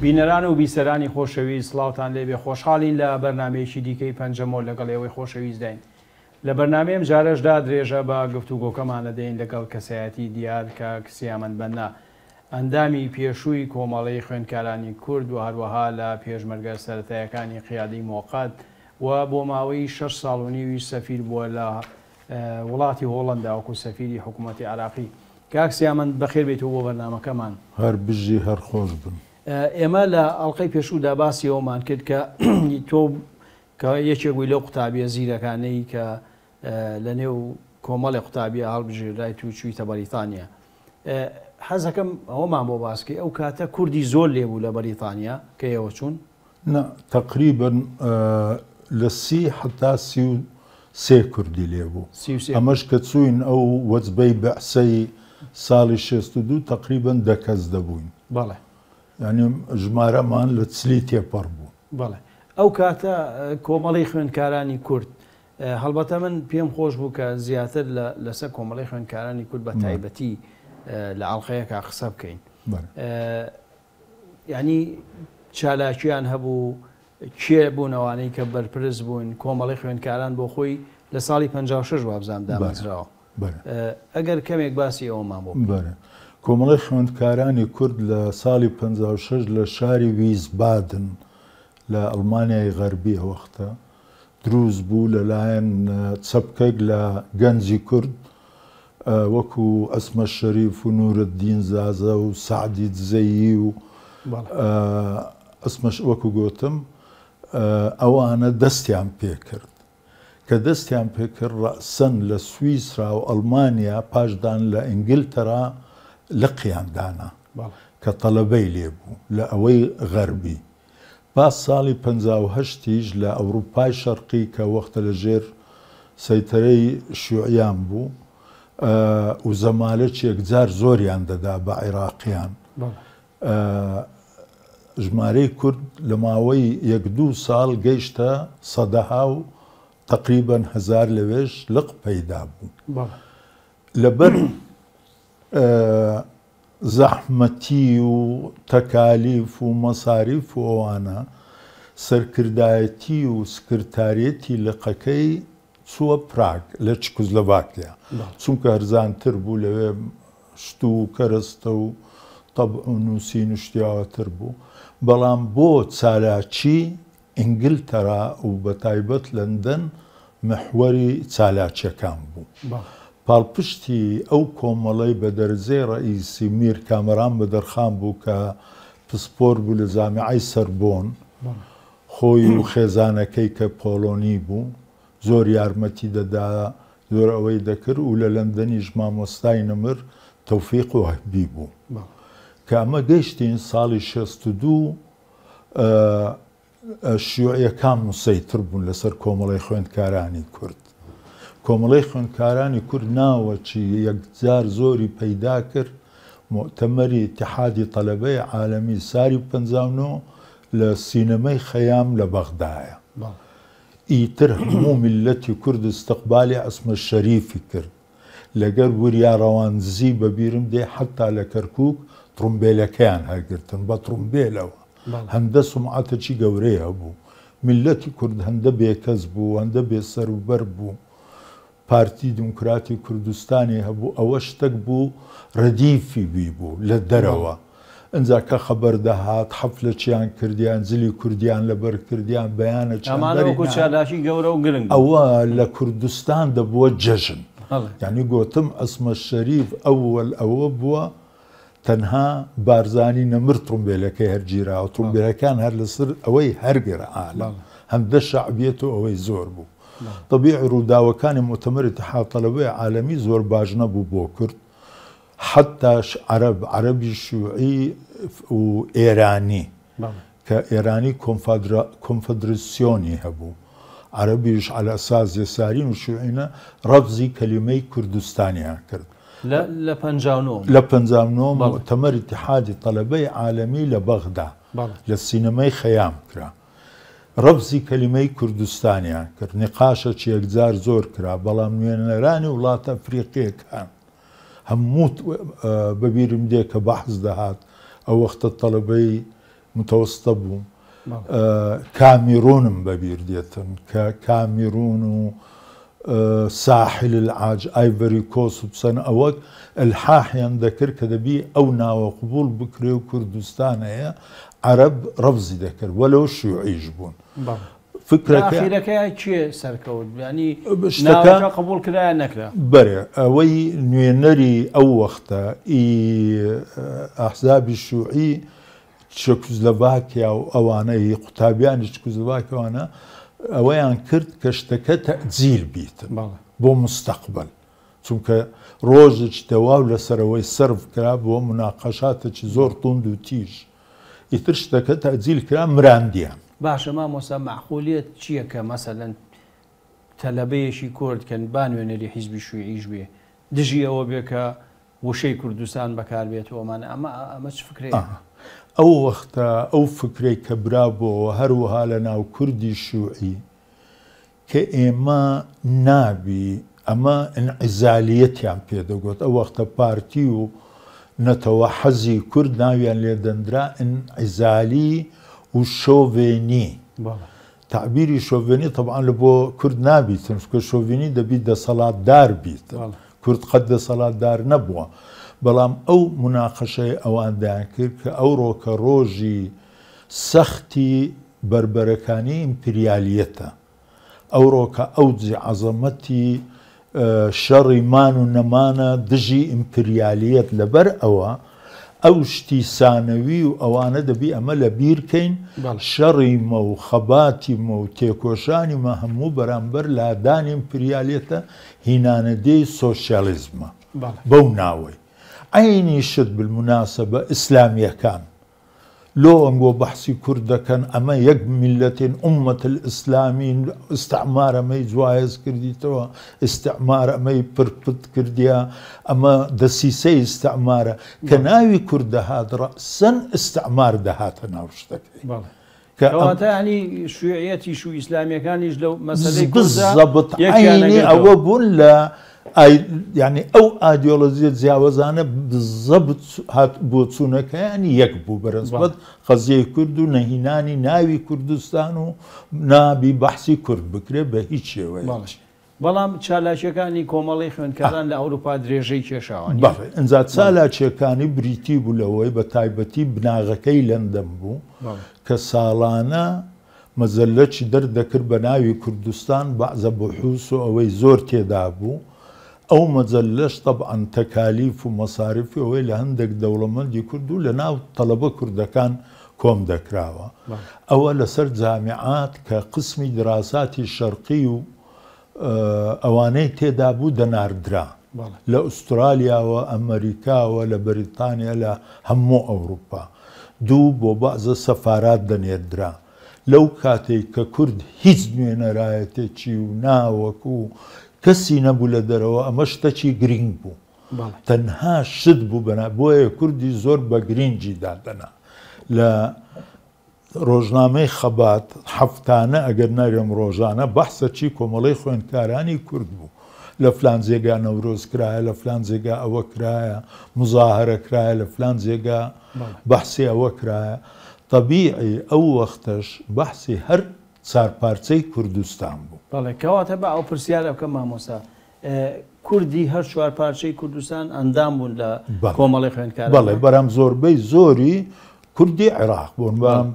بینەران و بیسەرانی خۆشەویست سڵاوتان لێبێ خۆشحاڵین لە بەرنامەیەکی دیکەی پەنجەمۆ لەگەڵ ئێوەی خۆشەویست دەین. لە بەرنامەیەم جارەشدا درێژە بە گفتوگۆکەمانە دەین لەگەڵ کەسایەتی دیار کە کسیامەند بەننا ئەندامی پێشووی کۆمەڵەی خوێندکارانی کورد و هەروەها لە پێشمەرگە سەرەتاییەکانی قیادەی مۆقات و بۆ ماوەی 6 ساڵ و نیوی سەفیر بووە لە وڵاتی هۆڵەندا وەکو سەفیری حکوومەتی عراقی. کاکسیامەند بەخێر بێتەوە بۆ بەرنامەکەمان. هەر بژی هەر خۆش بن. ئێمە لە ئەڵلقەی پێشوودا باسی ئەومان کرد کە تۆ کە یەکێک بووی لەو قوتابیە زیرەکانەی کە لە نێو کۆمەڵی قوتابیە هەڵبژێردای تو چوویتە بەریتانیا. حەزەکەم ئەوەمان بۆ باسکەی ئەو کاتە کوردی زۆر لێبوو لە بەریتانیا کە ئێوە چوون؟ تقریبا لە 30 حتا 33 کوردی لێبوو. ئەمەش کە چوین ئەو وەجبەی بەعسەی ساڵی 62 تقریبا 10 کەس دەبووین. بەڵێ. ینی ژمارەمان لە چلی تێپەڕ بوو. بەڵێ. ئەو کاتە کۆمەڵی خوێندکارانی کورد هەڵبەتە من پێم خۆش بوو کە زیاتر لەسەر کۆمەڵی خوێندکارانی کورد بە تایبەتی لە ئەڵلقەیەکە قسە بکەین. ینی چالاکییان هەبوو کێ بوونەوانەی کە بەرپرس بوون کۆمەڵی خوێندکاران بۆ خۆی لە ساڵی 56 وابزان دامەزراوە. ئەگەر کەمێک باسی ئەومان بۆ کۆمەڵی خوێندکارانی کورد لە ساڵی 56 لە شاری ویسبادن لە ئەڵمانیای غەربی وەختە دروست بوو لەلایەن چەپکەک لە گەنجی کورد وەکو ئەسمە شەریف و نورالدین زازە و سعدی دزەیی و ئەسمەش وەکو گوتم ئەوانە دەستیان پێکرد کە دەستیان پێکرد ڕەسەن لە سویسرا و ئەڵمانیا پاشدان لە ئینگلتەرا لقیاندانە کە تەڵەبەی لێبوو لە ئەوەی غەربی. با ساڵی 58 لە ئەوروپای شەرقی کە وەختە لە ژێر سەیتەرەی شیوعیان بوو و زەمالەت یەکجار زۆریان دەدا بە عێراقیان. ژمارەی کورد لە ماوەی 1-2 ساڵ گەیشتە سەدەها و تقریبا 1000 لەوێش لق پەیدا بوو. لەبەر زەحمەتی و تەکالیف و مەساریف و ئەوانە سەرکردایەتی و سکرتارێتی لقەکەی چووە پراگ لە چکۆزلۆڤاکیا چونکە هەرزانتر بوو لەوێ شت و کەرەستە و تەبع و نووسین و شتیاوەتر بوو. بەڵام بۆ چالاکی ئینگلتەرا و بەتایبەت لەندەن محوەری چالاکیەکان بوو. پاڵپشتی ئەو کۆمەڵەی بە دەرەجەی ڕئیسی میر کامەران بەدەرخان بوو کە پسپۆر بوو لە جامیعەی سەربۆن خۆی و خێزانەکەی کە پۆلۆنی بوو زۆر یارمەتی دەدا زۆر ئەوەی دەکرد و لە لەندەنیش مامۆستای نەمر تەوفیق وهبی بوو کە ئەمە گەیشتین ساڵی 62 شیوعیەکان مسەیتر بوون لەسەر کۆمەڵی خوێندکارانی کورد. کۆمەڵی خوێندکارانی کورد ناوەچی یەکجار زۆری پەیدا کرد مؤتەمەری ئیتیحادی تەلەبەی عالەمی ساری 59 لە سینەمەی خەیام لە بەغدایە. ئیتر هەموو میلەتی کورد استقبالی ئەسمە شەریفی کرد لەگەر وریا ڕەوانزی بەبیرم دێ حتا لە کەرکووک ترومبێلەکەیان هەرگرتن بە ترومبێلەوە هەندە سومعەتەکی گەورەیە بوو. میلەتی کورد هەندە بێکەس بوو هەندە بێسەروبەر بوو. پارتی دموکراتی کوردستانی هەبوو ئەوە شتێک بوو ڕەدیفی بی بوو لە دەرەوە. ئەنجا کە خەبەر دەهات حەفلەچیان کردیان جلی کوردیان لەبەر کردیان بەیانە چالاکی گەورە و گرنگ ئەوە لە کوردستان دەبووە جەژن. یعنی گوتم ئەسمە شەریف ئەوەل ئەوە بووە تەنها بارزانی نەمر ترومبێلەکەی هەرگیراوە ترومبێلەکان هەر لەسەر ئەوەی هەرگرە عالەم هەندە شەعبیەت و ئەوەی زۆر بوو. طبیعی ڕووداوەکانی مؤتەمەری ئیتیحاد تەلەبەی عالەمی زۆر باش نەبوو بۆ کورد حتاش عەرەبی شیوعی و ئێرانی کە ئێرانی کۆنفەدراسیۆنی هەبوو عەرەبیش عەلە ئەساس یەسارین و شیوعینە ڕەفزی کەلیمەی کوردستانیان کرد. لە 59 لە 59 مؤتەمەری ئیتیحادی تەلەبەی عالەمی لە بەغدا لە سینەمەی خەیام کرا. ڕەفزی کەلیمەی کوردستانیان کرد. نیقاشەکی یەکجار زۆر کرا بەڵام نوێنەرانی وڵاتە ئەفریقیەکان هەموو بەبیرم دێ کە بەحث دەهات ئەو وەختە تەلەبەی متوسطە بوو کامیرونم بەبیر دێتن کە کامیرون و ساحل العاج ئایڤەری کۆس و بچەن ئەوەک الحاحیان دەکرد کە دەبی ئەو ناوە قبول بکرێ و کوردستان هەیە عەرەب ڕەفزی دەکرد وەلەو شیوعیش بوون فکرەکەی چیە سەرکەوت ینی ناوەکە قبول کرایان نەکرا بەرێ ئەوەی نوێنەری ئەو وەختە ئەحزابی شیوعی چێکۆسلۆڤاکیا و ئەوانەی قوتابیانی چێکۆسلۆڤاکیاوانە ئەوەیان کرد کە شتەکە تەعجیل بیتن بۆ مستەقبل چونکە ڕۆژێک تەواو لەسەرەوەی سەرف کرا بۆ مناقەشاتێکی زۆر توند و تیژ ئیتر شتەکە تەعجیل کرا مراندیان باشە مامۆستا معقولیت چییە کە مەسەلەن تەلەبەیەشی کوردکەن با نوێنەری حیزبی شیوعیش بێ دژی ئەوە بێ کە وشەی کوردستان بەکاربێتەوەمانە ئەمە چ فکرێ ئەو وەختە ئەو فکرەی کە برابۆەوە هەروەها لە ناو کوردی شیوعی کە ئێمە نابی ئەمە ئینعیزالیەتیان پێدەگوت ئەو وەختە پارتی و نەتەوە حەزی کورد ناویان لێدەندرا ئینعیزالی و شۆڤێنی تعبیری شۆڤێنی طبعاً لە بۆ کورد نابیتن کە شۆڤێنی دەبیت دەسەڵاتدار بیت کورد قەت دەسەڵاتدار نەبووە بەڵام ئەو مناقەشەی ئەواندایان کرد کە ئەو ڕۆکە ڕۆژی سەختی بربەرەکانی ئیمپریالیەتە ئەو ڕۆکە ئەوجی عەزەمەتی شەڕی مان و نەمانە دژی ئیمپریالیەت لەبەر ئەوە ئەو شتی سانەوی و ئەوانە دەبی ئەمە لە بیرکەین شەڕی مە و خەباتی مە و تێکۆشانی مە هەموو بەرامبەر لادانی ئیمپریالیەتە هینانەدەی سۆشیالیزمە بەو ناوەی عینی شت بالمناسبە ئیسلامیەکان لۆ ئەنگۆ بەحسی کورد دەکەن ئەمە یەک میلەتین ئومەت الئیسلامی ئیستعمار ئەمەی جوایز کردیتەوە ئیستعمار ئەمەی پرپت کردیە ئەمە دەسیسەی ئیستعمارە کە ناوی کورد دەهات ڕەسەن ئیستعمار دەهاتە ناو شتەکەی کەواتە ینی شیوعیەتیش و ئیسلامیەکانیش لەو مەسەلەی بالضبط عینی ئەوە بوون لە یعنی ئەو ئایدیۆلۆژیە جیاوازانە بالضبط هات بۆ چوونەکەیانی یەک بوو بەرەسبەت قەزیەی کورد و نەهینانی ناوی کوردستان و نابی بەحسی کورد بکرێ بە هیچ شێوەیە بەڵام چالاکیەکانی کۆمەڵی خوێندکاران لە ئەوروپا درێژەی کێشاوە ئەنجا چالاکیەکانی بریتی بوو لەوەی بە تایبەتی بناغەکەی لەندەن بوو کە ساڵانە مەزەلەکی دەردەکرد بە ناوی کوردستان بەعزە بحوث و ئەوەی زۆر تێدا بوو ئەو مەجەلەش طبعاً تەکالیف و مەساریفی ئەوەی لە هەندێک دەوڵەمەندی کورد و لە ناو تەڵەبە کوردەکان کۆم دەکراوە ئەوە لەسەر جامیعات کە قسمی دراساتی شەرقی و ئەوانەی تێدا بوو دەناردرا لە ئوسترالیاوە ئەمریکاوە لە بەریتانیا لە هەموو ئەوروپا دوو بۆ بەعزە سەفارات دەنێردرا لەو کاتێک کە کورد هیچ نوێنەرایەتێکی و ناوەک و کەسی نەبوو لە دەرەوە ئەمە شتەکی گرنگ بوو تەنها شت بوو بەنا بۆیە کوردی زۆر بە گرنگی دادەنا لە ڕۆژنامەی خەبات هەفتانە ئەگەر نەرێم ڕۆژانە بەحسە چی کۆمەڵەی خوێندکارانی کورد بوو لە فلان جێگا نەورۆز کرایە لە فلان جێگا ئەوە کرایە مزاهرە کرایە لە فلان جێگا بەحسی ئەوە کرایە طبیعی ئەو وەختەش بەحسی هەر چارپارچەی کوردستان بوو بەڵێ کەواتە بە ئەو پرسیارە بکەم مامۆستا کوردی هەر چوار پارچەی کوردستان ئەندام بوون لە کۆمەڵی خوێندکار بەڵێ بەرام زۆربەی زۆری کوردی عێراق بوون بەم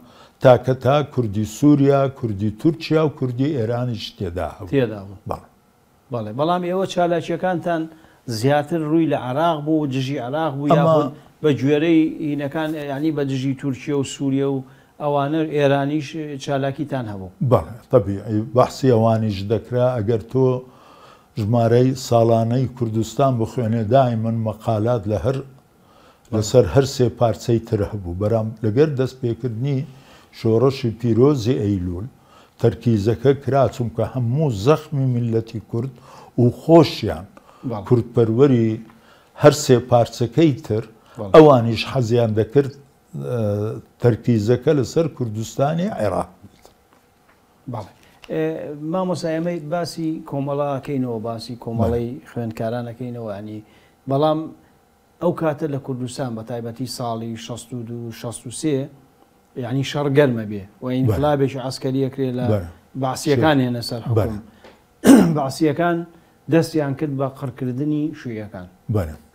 تاکە تا کوردی سووریا کوردی تورکیا و کوردی ئێرانیش تێدا بوو بەڵێ بەڵام ئێوە چالاکیەکانتان زیاتر ڕووی لە عێراق بوو و دژی عێراق بوو یاخود بە گوێرەی هینەکان ینی بە دژی تورکیە و سووریا و ئەوانە ئێرانیش چالاکیتان هەبوو بەڵێ طبیعی بەحسی ئەوانیش دەکرا ئەگەر تۆ ژمارەی ساڵانەی کوردستان بخوێنێ دائیمەن مەقالات لە هەر لەسەر هەر سێ پارچەی تر هەبوو بەرام لەگەر دەست پێکردنی شۆڕەشی پیرۆزی ئەیلول تەرکیزەکە کرا چونکە هەموو زەخمی میلەتی کورد و خۆشیان کوردپەروەری هەر سێ پارچەکەی تر ئەوانیش حەزیان دەکرد تەرکیزەکە لەسەر کوردستانی عێراق مامۆستا ئێمە باسی کۆمەڵاکەینەوە باسی کۆمەڵی خوێندکارانەکەینەوە ینی بەڵام ئەو کاتە لە کوردستان بە تایبەتی ساڵی 62 63 یعنی شەڕگەرمە بێ و ئینقلابێکی عسکەریەکرێ لە بەعسیەکان هێنە سەر حکوم. بەعسیەکان دەستیان کرد بە قڕکردنی شوێیەکان.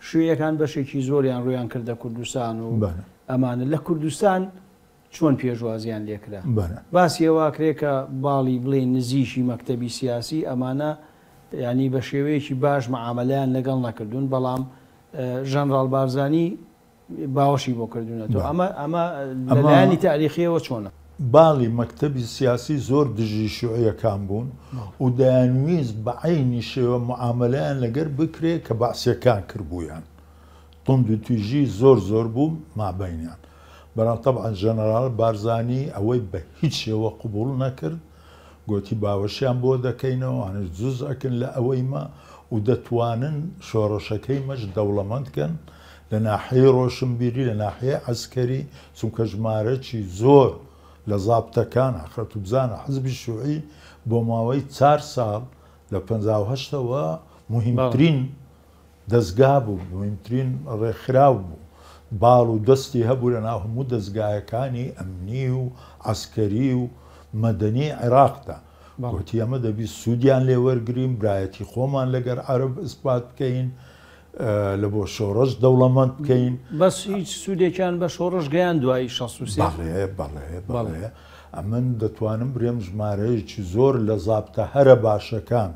شوێیەکان بەشێکی زۆریان ڕویان کردە کوردستان و ئەمانە لە کوردستان چۆن پێشوازیان لێکرا. باسیەوە کرێ کە باڵی بڵێ نزیشی مەکتەبی سیاسی ئەمانە ینی بە شێوەیەکی باش مەعامەلەیان لەگەڵ نەکردوون، بەڵام ژەنڕاڵ بارزانی باوەشی بۆ کردوونەوە. ئەمە لەلایەنی تاریخیەوە چۆنە؟ باڵی مەکتەبی سیاسی زۆر دژی شوعیەکان بوون و دەیانویست بە عینی شێوە معاملەیان لەگەر بکرێ کە بەعسیەکان کردبوویان. تند و تویژی زۆر بوو مابینیان. بەڵام طبعا ژەنەرال بارزانی ئەوەی بە هیچ شێوە قبول نەکرد، گوتی باوەشیان بۆ دەکەینەوە ئەنە جوز ئەکن لە ئەوەیمە و دەتوانن شۆڕەشەکەی مەش دەوڵەمەندکەن لە ناحەیە ڕۆشنبیری لە ناحەیە عەسکەری، چونکە ژمارەی زۆر لە زابتەکان ئاخرەت و بزانە حزبی شوعی بۆ ماوەی 4 ساڵ لە 58ەوە مهمترین دەستگا بوو، مهمترین ڕێکخراو بوو، باڵ و دەستی هەبوو لە ناو هەموو دەستگایەکانی ئەمنی و عەسکەری و مەدەنی عێراقدا. گوتی ئەمە دەبی سوودیان لێ وەرگرین، برایەتی خۆمان لەگەر عەرب ئیسپات بکەین، لە بۆ شۆڕش دەوڵەمەند بکەین. بەس هیچ سوودێکیان بە شۆڕش گەیان دوایی 63. بەڵێ ئەمن دەتوانم برێم ژمارەیەکی زۆر لە زابتە هەرە باشەکان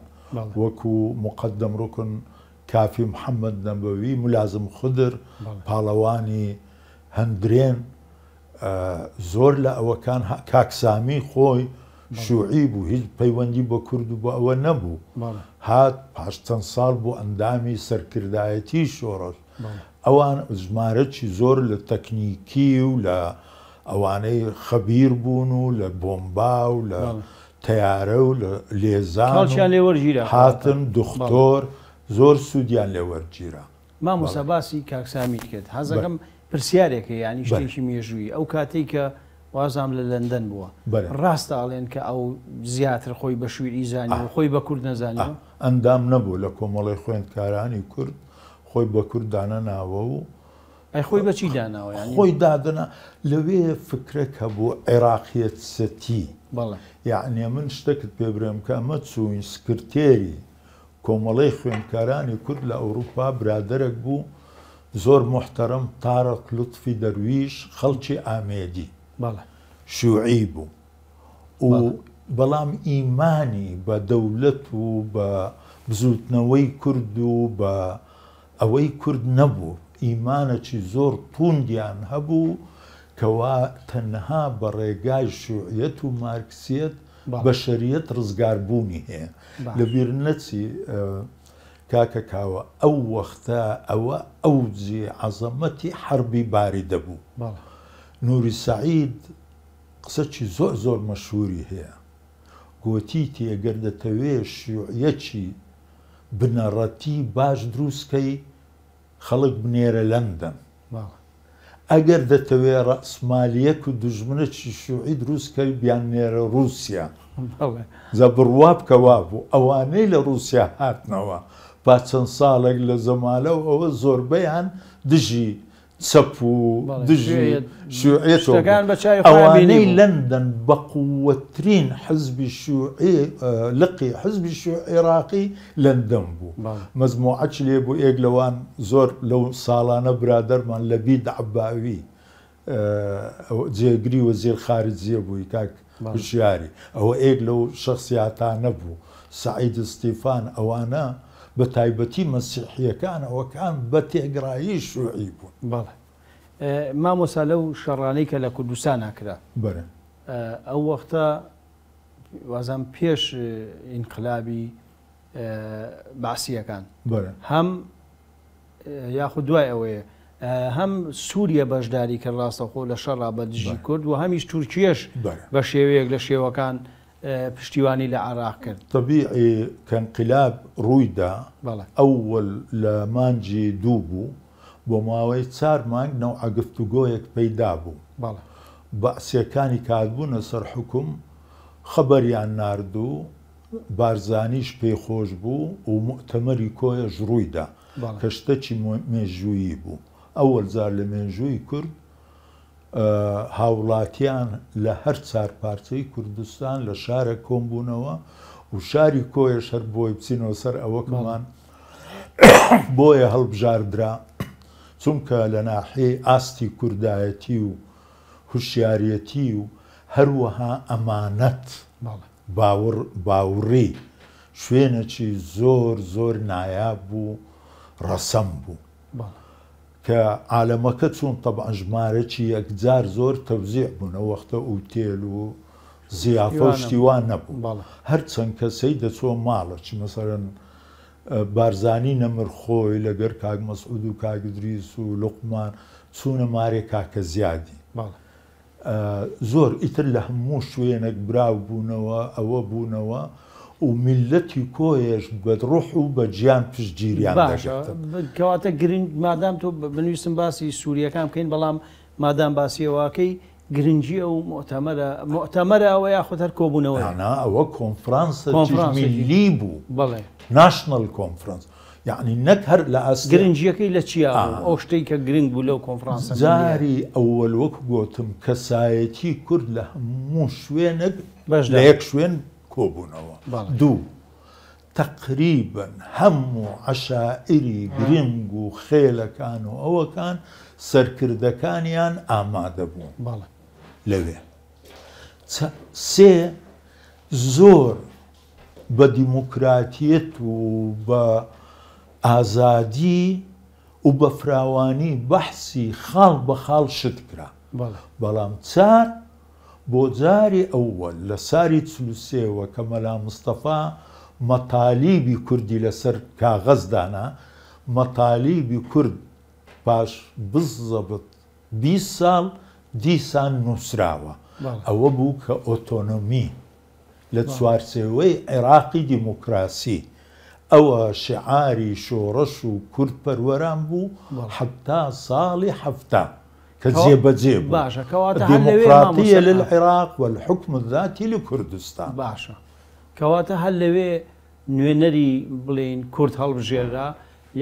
وەکو مقدم ڕوکن کافی محەممەد نەبەوی، ملازم خودر، پاڵەوانی هەندرێن، زۆر لە ئەوەکان کاکسامی خۆی شوعی بوو، هیچ پەیوەندی بە کورد و بە ئەوە نەبوو. هات پاش چەند ساڵ بۆ ئەندامی سەرکردایەتی شۆڕش. ئەوان ژمارەی زۆر لە تەکنیکی و لە ئەوانەی خەبیر بوون و لە بۆمبا و لە تەیارە و لە لێزان هاتن دکتۆر، زۆر سوودیان لێ وەرگیرا. مامۆستا باسی کاکسامیت کرد، حەزەکەم پرسیارێکە ینی شتێکی مێژووی ئەو کاتێک کە وازام لە لەندەن بووە، ڕاستە ئاڵێن کە ئەو زیاتر خۆی بە شوێری زانی و خۆی بە کورد نەزانیەوە؟ ئەندام نەبوو لە کۆمەڵی خوێندکارانی کورد خۆی بە کوردانە ناوە و خۆی بەچی داناوە؟ خۆی دادنا لەوێ فکرێک هەبوو عێراقیەت سەتی. یعنی من شتێکت پێ برێم کە ئەمە چووین سکرتێری کۆمەڵەی خوێندکارانی کورد لە ئەوروپا برادەرێک بوو زۆر محتەرەم، تارق لوتفی دەرویش، خەڵکی ئامێدی شوعی بوو و بەڵام ئیمانی بە دەولەت و بە بزوتنەوەی کورد و بە ئەوەی کورد نەبوو، ئیمانەکی زۆر توندیان هەبوو کەوا تەنها بە ڕێگای شوعیەت و مارکسیەت بەشەریەت ڕزگاربوونی هەیە. لەبیر نەچی کاکە کاوە ئەو وەختە ئەوە ئەوجی عەزەمەتی حەربی باری دەبوو. نووری سەعید قسەکی زۆر مەشهوری هەیە، گوتیتی ئەگەر دەتەوێ شیوعیەکی بنەڕەتی باش دروستکەی خەڵک بنێرە لەندەن، ئەگەر دەتەوێ ڕەسمالیەک و دوژمنەی شیوعی دروستکەی بیانێرە رووسیا. زە بڕوا بکەوا بوو ئەوانەی لە رووسیا هاتنەوە با چەند ساڵێک لە زەمالە و ئەوە زۆربەیان دژی چەپ و دژی شوعیەتەوە. ئەوانەی لەندەن بە قووەترین حزبی شوعی لقی حزبی شوعی عێراقی لەندەن بوو. مەزموعەچ لێ بوو، ئێک لەوان زۆر لەو ساڵانە برادەرمان لەبید عەباوی جێگری وەزیر خارجیە بووی، کاک هوشیاری، ئەوە ئێک لەو شەخسیاتانە بوو، سەعید ستیفان، ئەوانە بە تایبەتی مەسیحیەکان ئەوەکان بە تێگرایی شوعی بوون. بەڵێ مامۆستا لەو شەڕانەی کە لە کوردستان ناکرا ئەو وەختە وازان پێش ئینقلابی بەعسیەکان هەم یاخود دوای ئەوەیە هەم سووریە بەشداری کرد ڕاستەخۆ لە شەڕا بە دژی کورد و هەمیش تورکیەش بە شێوەیەک لە شێوەکان پشتیوانی لە عێراق کرد. طبیعی کە انقلاب ڕوویدا ئەوەل لە مانجی دوو بوو، بۆ ماوەی 4 مانگ نەوعە گفتوگۆیەک پەیدا بوو. بەعسیەکانی کاتبوونە سەر حکوم خەبەریان ناردوو، بارزانیش پێخۆش بوو و مؤتەمەری کۆیەش ڕوویدا کە شتێکی مێژوویی بوو. ئەوەل جار لە مێژووی کورد هاوڵاتیان لە هەر چار پارچەی کوردستان لە شارە کۆمبوونەوە و شاری کۆیەش هەر بۆی بچینەوە سەر ئەوەکەمان بۆیە هەڵبژاردرا چونکە لە ناحەی ئاستی کوردایەتی و هوشیارەتی و هەروەها ئەمانەت باوڕی شوێنێکی زۆر زۆر نایاب بوو ڕەسەم بوو کە عالەمەکە چوون تەبعەن ژمارەی یەکجار زۆر تەوزیع بوونەوە وەختە ئوتێل و زیافە و شتیوان نەبوو هەرچەند کەسەی دەچۆ ماڵەکی مەسەرەن بارزانی نەمرخۆی لەگەر کاک مەسعود و کاگدریس و لوقمان چوونە مارێ کاکە زیادی زۆر ئیتر لە هەموو شوێنێک براو بوونەوە ئەوە بوونەوە و میلەتی کۆیەش بەدڕۆح و بە گیان پشتگیریان کەواتە گرنگ مادام تۆ بنویستم باسی سووریەکان بکەین بەڵام مادام باسیەوەکەی گرنگجیە و مؤتەمەرە ئەوە یاخود هەر کۆبوونەوە ئەوە کۆنفرانسە میلی بوو بەڵێ ناشنەڵ کۆنفرانس یعنی نەک هەر لە ئەس گرنگیەکەی لە چیە ئەو شتەی کە گرنگ بوو لەو کۆنفرانسە جاری ئەوەل وەکو گوتم کەسایەتی کورد لە هەموو شوێنێک لە یەک شوێن کۆبوونەوە دوو تقریبا هەموو عەشائری گرنگ و خێلەکان و ئەوەکان سەرکردەکانیان ئامادە بوون لەوێ سێ زۆر بە دیموکراتیەت و بە ئازادی و بە فراوانی بەحسی خاڵ بە خاڵ شت کرا بەڵام چار بۆ جاری ئەووەل لە ساری چلوسێوە کە مەلا مستەفا مەتالیبی کوردی لەسەر کاغەزدانا مەتالیبی کورد پاش بزەبت 20 ساڵ دیسان نووسراوە ئەوە بوو کە ئۆتۆنۆمی لە چوارچێوەی عێراقی دیموکراسی ئەوە شعاری شۆڕەش و کورد پەروەران بوو حتا ساڵی هەفتا کە جێبەجێ بوو دیموکراتیە للعێراق والحکم الذاتی لکوردستان باشە کەواتە هەر لەوێ نوێنەری بڵێن کورد هەڵبژێرا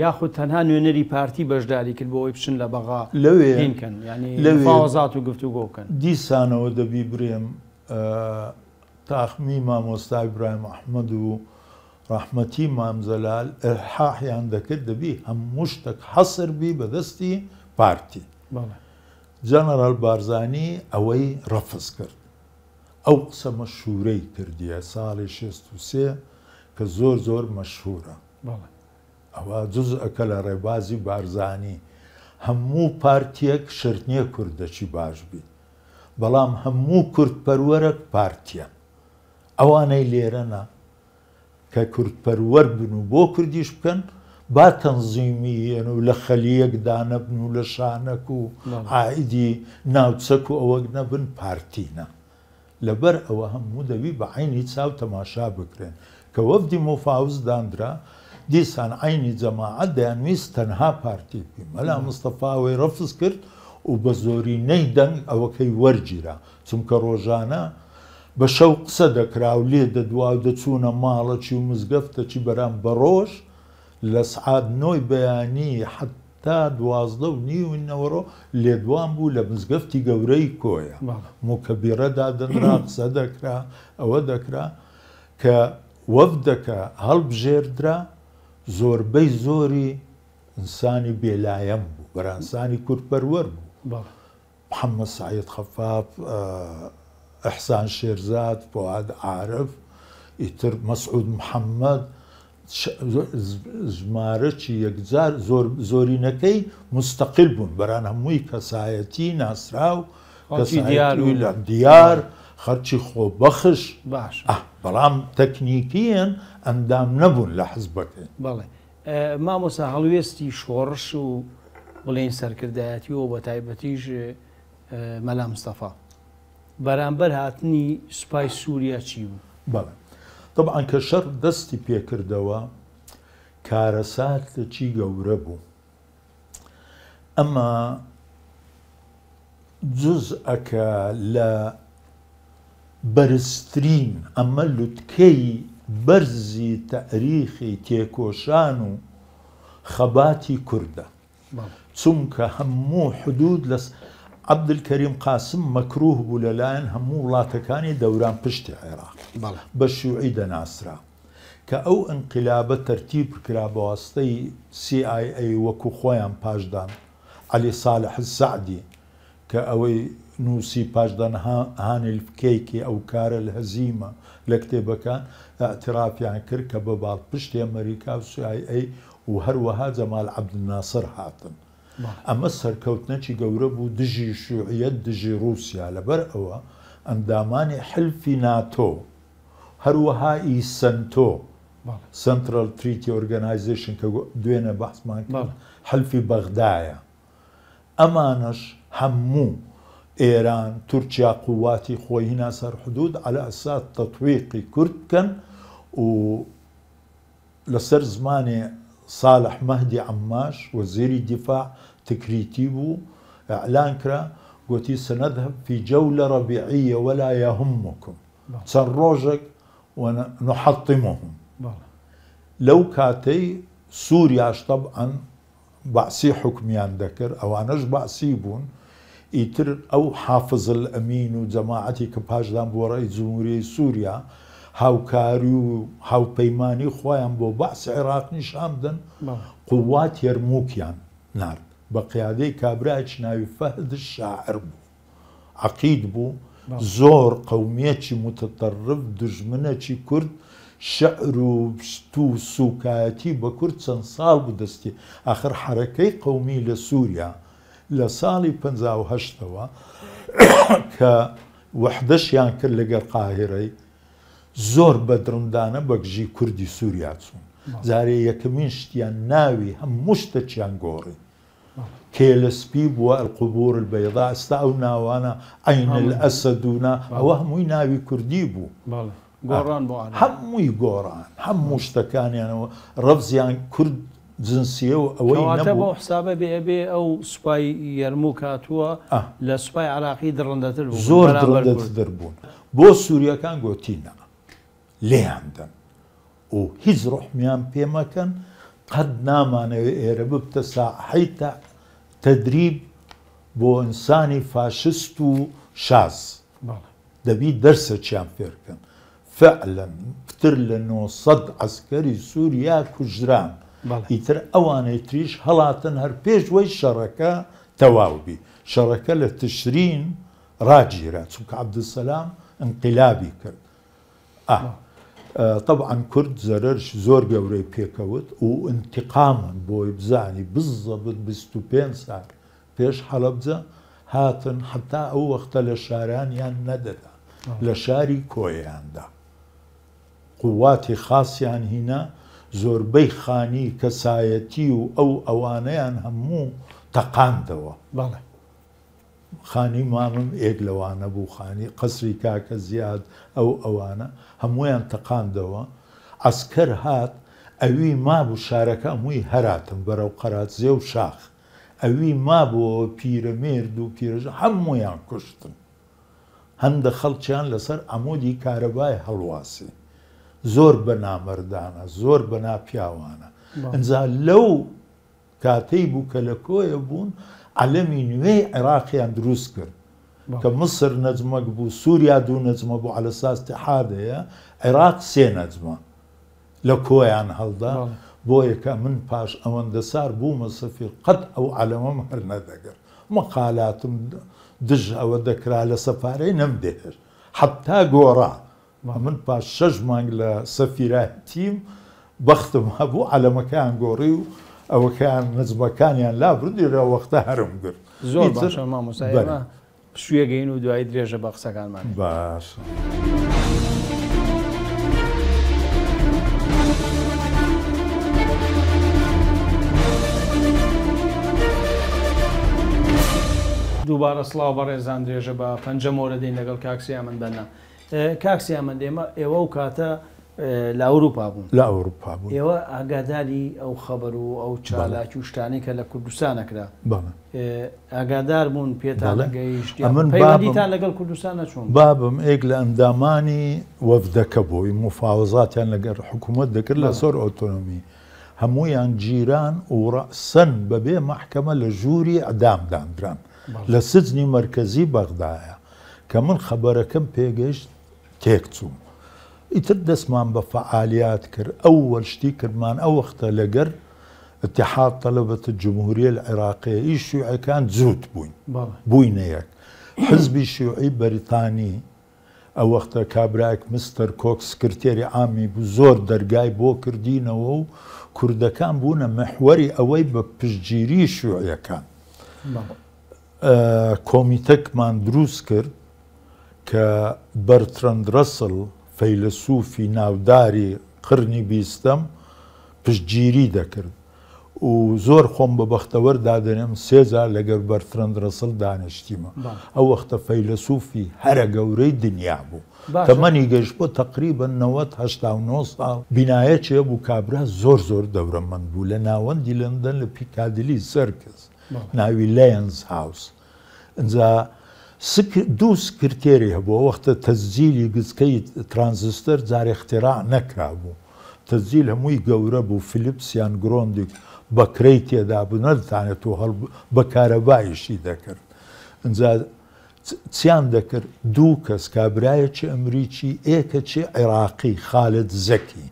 یاخود تەنها نوێنەری پارتی بەشداری کرد بۆ ئەوی بچن لە بەغا لەوێکەن ینی مفاوەزات و گفتوگۆ بکەن دیسانەوە دەبی برێم تاخمی مامۆستا ئیبراهیم ئەحمەد و ڕەحمەتی مامزەلال ئەلحاحیان دەکرد دەبی هەموو شتێک حەسر بی بەدەستی پارتی جەنەرال بارزانی ئەوەی ڕەفز کرد ئەو قسە مەشهورەی کردیە ساڵی 63 کە زۆر زۆر مەشهورە ئەوە جزئەکە لە ڕێبازی بارزانی هەموو پارتیەک شرنیە کوردەکی باش بی بەڵام هەموو کورتپەروەرەك پارتیە ئەوانەی لێرەنا کە کورتپەروەەر بن و بۆ کوردیش بکەن با تەنزیمیەن و لە خەلیەکدا نەبن و لە شانەک و عائیدی ناوچەک و ئەوەک نەبن پارتینە لەبەر ئەوە هەموو دەبی بە عینی چاو تەماشا بکرێن کە وەفدی مۆفاوز دانرا دیسان عینی جەماعەت دەیانویست تەنها پارتی بی مەلا مستەفاوەی ڕەفز کرد و بە زۆرینەی دەنگ ئەوەکەی وەرگیرا چونکە ڕۆژانە بە شەو قسە دەکرا و لێ دەدوا و دەچوونە ماڵەکی و مزگەفتەکی بەرام بە ڕۆژ لە سعات 9 بەیانی حتا 12:30 لێدوان بوو لە مزگەفتی گەورەی کۆیە مکەبیرەدا دەنرا قسە دەکرا ئەوە دەکرا کە وەفدەکە هەڵبژێردرا زۆربەی زۆری ئینسانی بێلایەم بوو بەرانسانی کورتپەروەر بوو محەممەد سعید خەفاف ئەحسان شێرزاد فواد عارف ئیتر مەسعود محەممەد ژمارەی یەکجار زۆرینەکەی مستەقل بوون بەران هەمووی کەسایەتی ناسراو دیار خەرچی خۆبەخش باش بەڵام تەکنیکیان ئەندام نەبوون لە حزبەکەی بەڵێ مامۆستا هەڵوێستی شۆڕش و بڵێن سەرکردایەتی و بە تایبەتیش مەلا مستەفا بەرامبەر هاتنی سوپای سووریا چی بوو؟ بەڵێ طبعا کە شەڕ دەستی پێکردەوە کارەساتێکی گەورە بوو ئەمە جزئەکە لە بەرزترین ئەمە لوتکەی بەرزی تەریخی تێکۆشان و خەباتی کوردە چونکە هەموو حدود لە عەبدولکەریم قاسم مەکروه بوو لەلایەن هەموو وڵاتەکانی دەوران پشتی عێراق بە شیوعی دەناسرا کە ئەو ئینقلابە تەرتیب کرا بە واسطەی CIA وەکو خۆیان پاشدان عەلی ساڵح السەعدی کە ئەوەی نووسی پاشدان هانی الفکەیکی ئەو کارە الهەزیمە لە کتێبەکان ئاعترافیان کرد کە بە باڵپشتی ئەمریکا و CIA و هەروەها جەمال عەبدولناسر هاتن ئەمە سەرکەوتنەکی گەورە بوو دژی شیوعیەت دژی رووسیا لەبەر ئەوە ئەندامانی حلفی ناتۆ هەروەها ئیسەنتۆ Central Treaty Organization کە دوێنێ بەحسمان کرد حلفی بەغدایە ئەمانەش هەموو ئێران تورکیا قوواتی خۆی هینا سەر حدود على ئەساس تەطویقی کورد بکەن و لەسەر زمانی صالح مهدی عماش وەزیری دیفاع تکریتی بوو ئەعلان کرا گوتی سنذهب في جولة ربيعية ولا يهمكم چەند ڕۆژێک ونحطمهم لەو کاتەی سووریاش طبعا بەعسی حکمیان دەکرد ئەوانەش بەعسی بوون ئیتر ئەو حافظ الئەمین و جەماعەتی کە پاشدان بۆ ڕێی جمهوریەی سووریا هاوکاری و هاوپەیمانی خۆیان بۆ بەعسی عێراق نیشان بدەن قوات یەرمووکیان نارد بە قیادەی کابرایەکی ناوی فەهد شاعر بوو عەقید بوو زۆر قەومیەکی متەتەرف دژمنەکی کورد شعر و سوکایەتی بە کورد چەند ساڵ بوو دەستی ئاخر حرەکەی قەومی لە سووریا لە ساڵی 58ەوە کە وەحدەشیان کرد لەگەڵ قاهرەی زۆر بەدرندانە بەگژی کوردی سووریا چوون جارێ یەکەمین شتیان ناوی هەموو شتێکیان گۆڕی کێلەسپی بووە القبور البەیضا ئێستا ئەو ناوانە عین الئەسەدونا ئەوە هەمووی ناوی کوردی بوو هەمووی گۆڕان هەموو شتەکانیانەوە ڕەفزیان کورد جنسیە و ئەوەی بۆ حسابە بێ ئەو سوپای یەرمووک هاتووە لە سوپای عراقی دڕندەتر بوو زۆر دڕندەتر بوون بۆ سووریەکان گوتینە لێیاندەن و هیچ ڕحمیان پێمەکەن قەت نامانەوێ ئێرە ببتە ساحەی تەدریب بۆ ئینسانی فاشست و شاز دەبی دەرسێکیان فێرکەن فعلا پتر لە 900 عەسکەری سووریا کوژران ئیتر ئەوانەی تریش هەڵاتن هەر پێشوەی شەڕەکە تەواوبی شەڕەکە لە تشرین ڕاگیرە چونکە عەبدولسەلام انقلابی کرد طبعا کورد زەرەرش زۆر گەورەی پێکەوت و انتقامن بۆی بزانی بزەبت 25 ساڵ پێش حەلەبجە هاتن حتا ئەو وەختە لە شارانیان نەدەدا لە شاری کۆیاندا قوواتی خاصیان هینا زۆربەی خانی کەسایەتی و ئەو ئەوانەیان هەموو تەقاندەوە خانی مامم ئێک لەوانە بوو خانی قەسری کاکە زیاد ئەو ئەوانە هەمویان تەقاندەوە عەسکەر هات ئەوی مابوو شارەکە هەمووی هەراتن بەرەو قەراتزێ و شاخ ئەوی مابووەوە پیرەمێرد و پیرەژە هەموویان کوشتن هەندە خەڵکیان لەسەر عەمودی کارەبای هەڵواسی زۆر بە نامەردانە زۆر بە ناپیاوانە ئەنجا لەو کاتەی بوو کە لە کۆیە بوون عەلەمی نوێی عێراقیان دروست کرد کە مصر نەجمەک بوو سووریا دوو نەجمە بوو عەلە ئەساس ئیتیحادەیە عێراق سێ نەجمە لە کۆیان هەڵدا بۆیە کە من پاش ئەوەندە سار بوومە سەفیر قەت ئەو عەلەمەم هەر نەدەگەر مەقالاتم دژ ئەوە دەکرا لە سەفارەی نەمدێر حتا گۆڕا من پاش 6 مانگ لە سەفیرەتیم بەختم هەبوو عەلەمەکان گۆڕی و ئەوەکان نەجمەکانیان لا بردیرە وەختە هەرم کرد زۆر باشە مامۆستا شوێگەین و دوای درێژە بە قسەکانمان باش. دووبارە سڵاو بە ڕێزان درێژە بە پەنجەمۆرە دەین لەگەڵ کاکسیامەند بەنە کاکسیامەند ئێوە و کاتە لە ئەوروپا بوون لە ئەوروپا بوون ئێوە ئاگاداری ئەو خەبەر و ئەو چالاکی و شتانی کە لە کوردستان نەکرا ئاگادار بوون پێتان گەیشتیان لەگەڵ کوردستان نەچوون بابم ئێک لە ئەندامانی وەفدەکە بووی مفاوزاتیان لەگەڵ حکوومەت دەکرد لە سەر ئۆتۆنۆمی هەموویان جیران و ڕەسەن بەبێ مەحکەمە لە ژووری ئەدامدانران لە سجنی مرکزی بەغدایە کە من خەبەرەکەم پێگەشت تێکچووم ئیتر دەستمان بە فعالیات کرد ئەوەل شتی کردمان ئەو وەختە لەگەر اتحاد طلبة الجمهورية العراقية الشيوعيەکان جووت بووینە یەک حزبی شیوعی بەریتانی ئەو وەختە کابراایك مستەر کۆک سکرتێری عامی بوو زۆر دەرگای بۆ کردینەوە و کوردەکان بوونە مەحوەری ئەوەی بە پشتگیری شیوعیەکان کۆمیتەکمان دروست کرد کە بەرترەند ڕەسڵ فەیلسوفی ناوداری قرنی بیستەم پشتگیری دەکرد و زۆر خۆم بە بەختەوەر دادەنێم سێجار لەگەر بەرترەند ڕەسڵ دانیشتیمە ئەو وەختە فەیلسوفی هەرە گەورەی دنیا بوو تەمەنی گەشت بۆ تقریبا 90-89 ساڵ بینایەکێ بوو کابرا زۆر دەورەمەند بوو لە ناوەندی لەندەن لە پیکادلی سەرکس ناوی لەیەنز هاوس ئەجا دوو سکرتێری هەبوو وەختە تەسجیلی گزکەی ترانزستەر جارێ اختراع نەکرا بوو تەسجیل هەمووی گەورە بوو فلیپسیان گرۆندێک بەکرەی تێدا بوو نەدەتانێت و هەڵ بە کارەبایشی دەکرد ئەجا چیان دەکرد دوو کەس کابرایەکی ئەمریکی ئێکەکی عێراقی خالد زەکی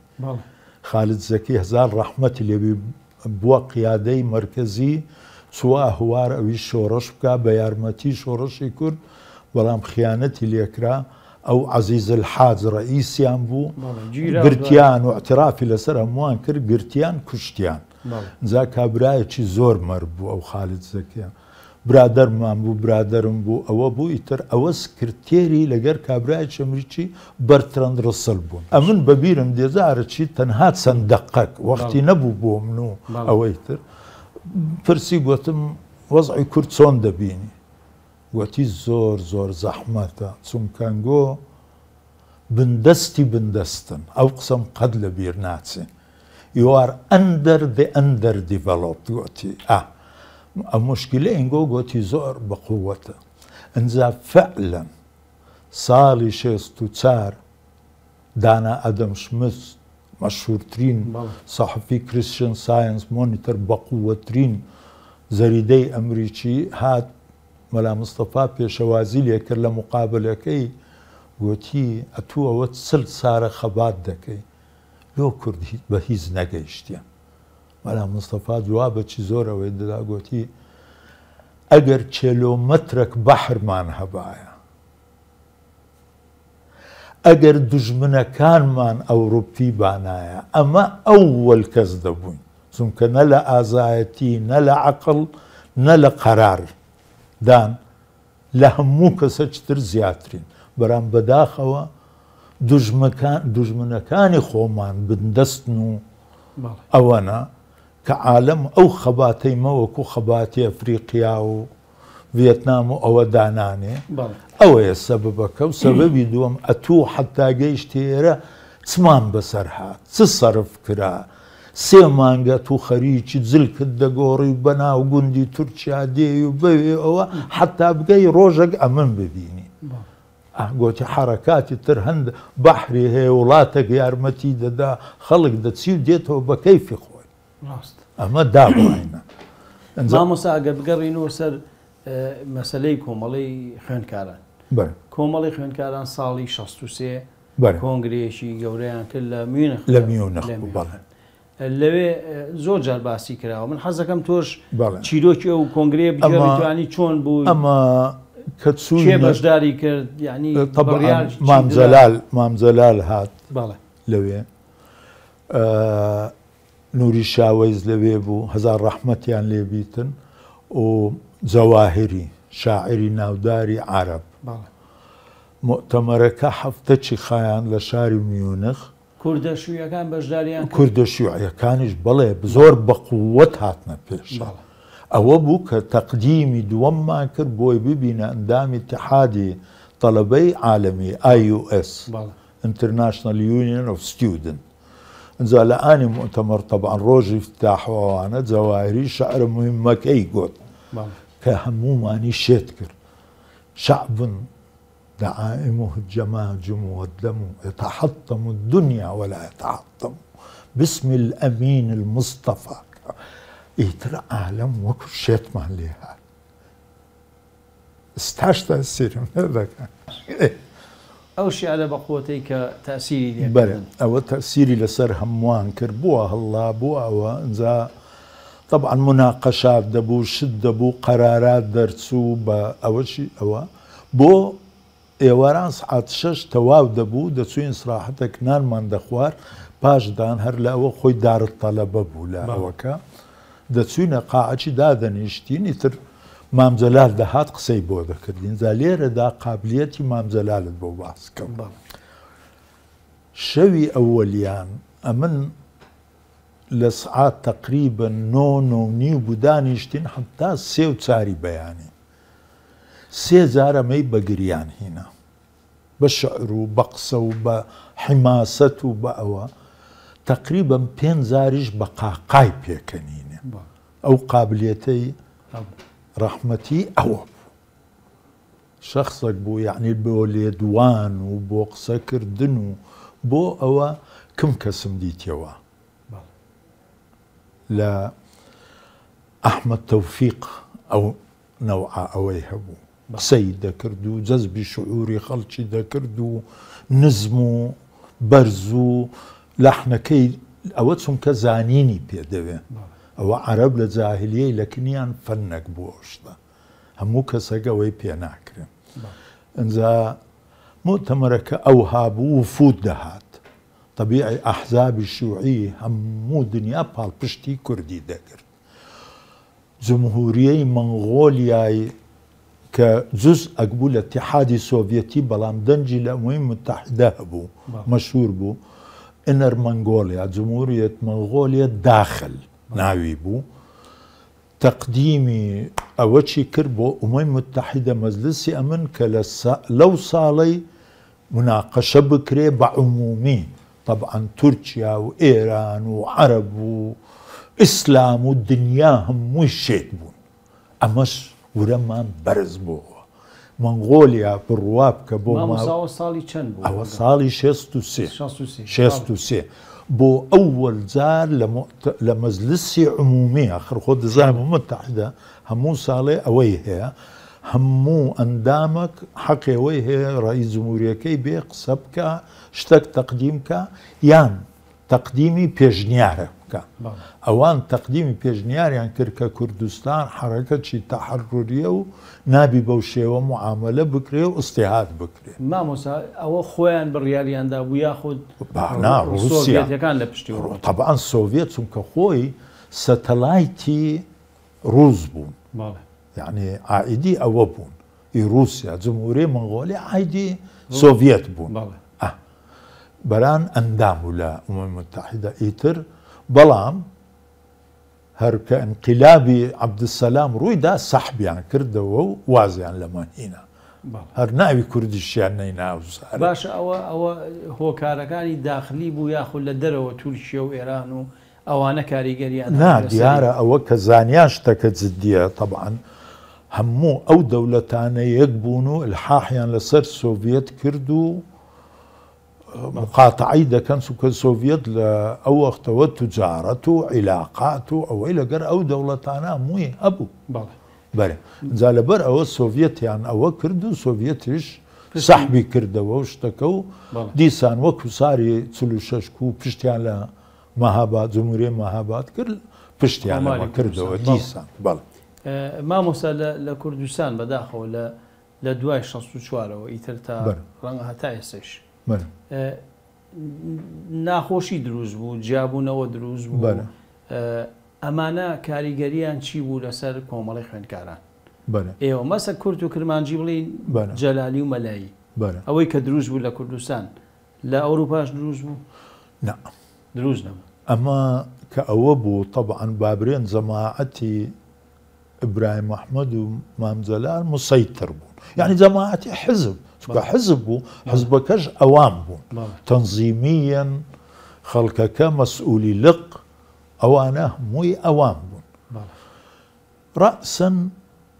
خالد زەکی هەزار ڕەحمەتی لێبی بووە قیادەی مرکزی چووە هوار ئەوی شۆڕش بکە بە یارمەتی شۆڕشی کورد بەڵام خیانەتی لێکرا ئەو عەزیز الحاج ڕئیسیان بوو گرتیان و اعترافی لەسەر هەمووان کرد گرتیان کوشتیان جا کابرایەکی زۆر مەرد بوو ئەو خالد زەکیە برادەرمان بوو برادەرم بوو ئەوە بوو ئیتر ئەوە سکرتێری لەگەر کابرایەکی ئەمریکی بەرترەند ڕسڵ بوون ئەمن بەبیرم دێزارەچی تەنها چەند دەقەک وەختی نەبوو بۆ من و ئەوەی تر پرسی گوتم وەزعی کورد چۆن دەبینی گوتی زۆر زەحمەتە چونکەنگۆ بندەستی بندەستن ئەو قسەم قەت لە بیر ناچێ you are under the underdeveloped گوتی ئەو مشکلە ئینگۆ گوتی زۆر بەقووەتە ئەنجا فعلا ساڵی 64 دانا ئەدەم شمس مەشهورترین سەحەفی کریسچن ساینس مۆنیتەر بەقووەترین زەریدەی ئەمریکی هات مەلا مستەفا پێشەوازی لێ کرد لە مقابلەکەی گوتی ئەتوو ئەوە چل سارە خەبات دەکەی لۆ کورد بە هیچ نەگەیشتیان مەلا مستەفا جوابەکی زۆر ئەوەی دەدا گوتی ئەگەر کیلۆمەترێک بەحرمان هەبایە ئەگەر دوژمنەکانمان ئەوروپی بانایە ئەمە ئەووەل کەس دەبووین چونکە نە لە ئازایەتی نە لە عەقڵ نە لە قەرار دان لە هەموو کەسەکتر زیاترین بەرام بەداخەوە دوژمنەکانی خۆمان بندەستن و ئەوەنە کە عالەم ئەو خەباتەی مەوەکو خەباتی ئەفریقیا و ڤێتنام و ئەوە دانانێ ئەوەیە سەبەبەکە و سەبەبی دووەم ئەتوو حەتا گەیشتی ئێرە چمان بەسەر هات چ سەرف کرا سێ مانگە تو خەریکی جلکت دەگۆڕی بەناو گوندی تورکیا دێی و بەوێ ئەوە حەتا بگەی ڕۆژێک ئەمن ببینی گوتی حرەکاتی تر هەند بەحری هەیە وڵاتێک یارمەتی دەدا خەڵک دەچی و دێتەوە بە کەیفی خۆی ئەمە دابڕینە مامۆستا ئەگەر بگەڕینەوە سەر مەسەلەی کۆمەڵی خوێندکاران کۆمەڵی خوێندکاران ساڵی 63 کۆنگرێکی گەورەیان کرد لە میونخ لەوێ زۆر جار باسی کراوە من حەزەکەم تۆش چیرۆکی ئەو کۆنگرێ بگەڕیتوانی چۆن بوو ئەمە کە چووی بەشداری کرد یعنی مامزەلال هات لەوێ نوری شاوەیز لەوێ بوو هەزار ڕەحمەتیان لێبیتن و جەواهری شاعری ناوداری عەرەب مؤتەمەرەکە هەفتەی خایان لە شاری میونخ کوردە شیوعیەکان بەشداریان کوردە شیوعیەکانیش بڵێ زۆر بەقووەت هاتنە پێش ئەوە بوو کە تەقدیمی دووەممان کرد بۆی ببینە ئەندامی اتحادی تەڵەبەی عالەمی IUS International Union of Students ئەجا لە ئانی مؤتەمەر طەبعاً ڕۆژی افتتاحەوەوانە جەواهری شەعرە موهیمەکەی گوت کە هەموومانی شێت کرد شعب دعائمه الجماجم والدم يتحطم الدنيا ولا يتحطم باسم الأمين المصطفى ئیتر عالم وەکو شێتمان لێ هات استحشت سيرم هذاك ئەو شیعرە بە قوتەی کە تەسیری بەڵێ ئەوە تەسیری لەسەر هەمووان کرد بووە هەڵا بووە ئەوە ئەنجا طبعا مناقەشات دەبوو شت دەبوو قەرارات دەرچوو بە ئەوەشی ئەوە بۆ ئێواران سعات 6 تەواو دەبوو دەچوین ئیسراحەتێک نانمان دەخوارد پاشدان هەر لە ئەوە خۆی دارت تەلەبە بوو لە ئەوەکە دەچوینە قاعەکی دادەنیشتین ئیتر مامجەلال دەهات قسەی بۆ دەکردین جا لێرەدا قابلیەتی مامجەلالت بۆ باس کەم شەوی ئەوەلیان ئەمن لە سعات تقریبا 9:30 بوو دانیشتین حتا 3:04 بەیانی 3 جارەمەی بە گریان هینە بە شعر و بە قسە و بە حماسەت و بە ئەوە تقریبا 5 جاریش بە قاقای پێکەنینێ ئەو قابلیەتەی ڕەحمەتی ئەوە شخصێک بوو یعنی بۆ لێدوان و بۆ قسەکردن و بۆ ئەوە کم کەسم دیتەوە لە ئەحمەد تەوفیق ئەو نەوعە ئەوەی هەبوو قسەی دەکرد و جەزبی شعوری خەڵکی دەکرد و نزم و بەرز و لەحنەکەی ئەوە چونکە زانینی پێدەوێ ئەوە عەرەب لە جاهلیەی لە کنیان فەنێک بوو شتە هەموو کەسێک ئەوەی پێ ناکرێن ئەنجا مؤتەمەرەکە ئەو هابوو وفود دەهات طبیعی ئەحزابی شیوعی هەموو دنیا پاڵپشتی کوردی دەگرت جمهوریەی مەنغۆلیای کە جوز ئەکبوو لە اتحادی سۆڤێتی بەڵام دەنجی لە ئەمەی متحدە هەبوو مەشهور بوو ئینەر مەنگۆلیا جمهوریەت مەنغۆلیا داخل ناوی بوو تەقدیمی ئەوە چی کرد بۆ ئومەی متحدە مەجلسی ئەمن کە لەو ساڵەی مناقەشە بکرێ بە عمومی طبعا تورکیا و ئێران و عەرەب و ئیسلام و دنیا هەمووی شێت بوون ئەمەش ورەمان بەرز بووە مەنغۆلیا بڕوا بکە بۆ ساڵی چەند بوو ئەوە ساڵی 63 بۆ ئەوەل جار لە مەجلسی عمومی ئاخر خۆ دەزانم متحدە هەموو ساڵێ ئەوەی هەیە هەموو ئەندامك حەقێەوەی هەیە ڕئیس جمهوریەکەی بێ قسە بکە شتێک تەقدیم کە یان تەقدیمی پێشنیارە بکە ئەوان تەقدیمی پێشنیاریان کرد کە کوردستان حرەکەتی تەحەرڕوریە و نابی بەو شێوە معاملە بکرێ و ئیستیهاد بکرێ مامۆستا ئەوە خۆیان بڕیاریاندا بوو یاخود رووسیەکان لە پشتی طبعا سۆڤێت چونکە خۆی سەتەلایتی ڕووس بوون یعنی عائیدی ئەوە بوون رووسیا جمهوری مەنغۆلیا عایدی سۆڤێت بوون بەران ئەندام و لە ئومەی متحدە ئیتر بەڵام هەرکە ئینقیلابی عەبدولسەلام ڕوویدا سەحبیان کردەوە و وازیان لەمان هینە هەر ناوی کوردیشیان نەیناوزار باشە ئەوە هۆکارەکانی داخلی بوو یاخود لە دەرەوە تورکیە و ئێران و ئەوانە کاریگەریان نا دیارە ئەوە کە زانیان شتەکە جددیە طبعا هەموو ئەو دەوڵەتانە یەک بوون و الحاحیان لەسەر سۆڤێت کرد و مقاتعی دەکەن چونکە سۆڤێت لە ئەو وەختەوە توجارەت و عیلاقات و ئەوەی لەگەر ئەو دەوڵەتانە هەمووی هەبوو بەێ جا لەبەر ئەوە سۆڤێتیان ئەوە کرد و سۆڤێتیش سەحبی کردەوە و شتەکە و دیسان وەکو ساری 46 و پشتیان لە مەهاباد جمهوریە مەهاباد کرد پشتیان لەمە کردەوە دیسان بەڵێ مامۆستا لە کوردستان بەداخەوە لە دوای 64ەوە ئیتر تا ڕەنگە هەتا ئێستش ناخۆشی دروست بوو جیابوونەوە دروست بوو ئەمانە کاریگەریان چی بوو لەسەر کۆمەڵی خوێندکاران ئێوە مەسە کورد و کرمانجی بڵین جەلالی و مەلایی ئەوەی کە دروست بوو لە کوردستان لە ئەوروپاش دروست بوو دروست نەبوو ئەمە کە ئەوە بوو طبعا بابرێن جەماعەتی ئیبراهیم محمەد و مامجەلال مسەیتر بوون یعنی جەماعەتی حزب چونکە حزب بوو حزبەکەش ئەوان بوون تەنزیمیەن خەڵکەکە مەسئولی لق ئەوانە هەمووی ئەوان بوون ڕەسەن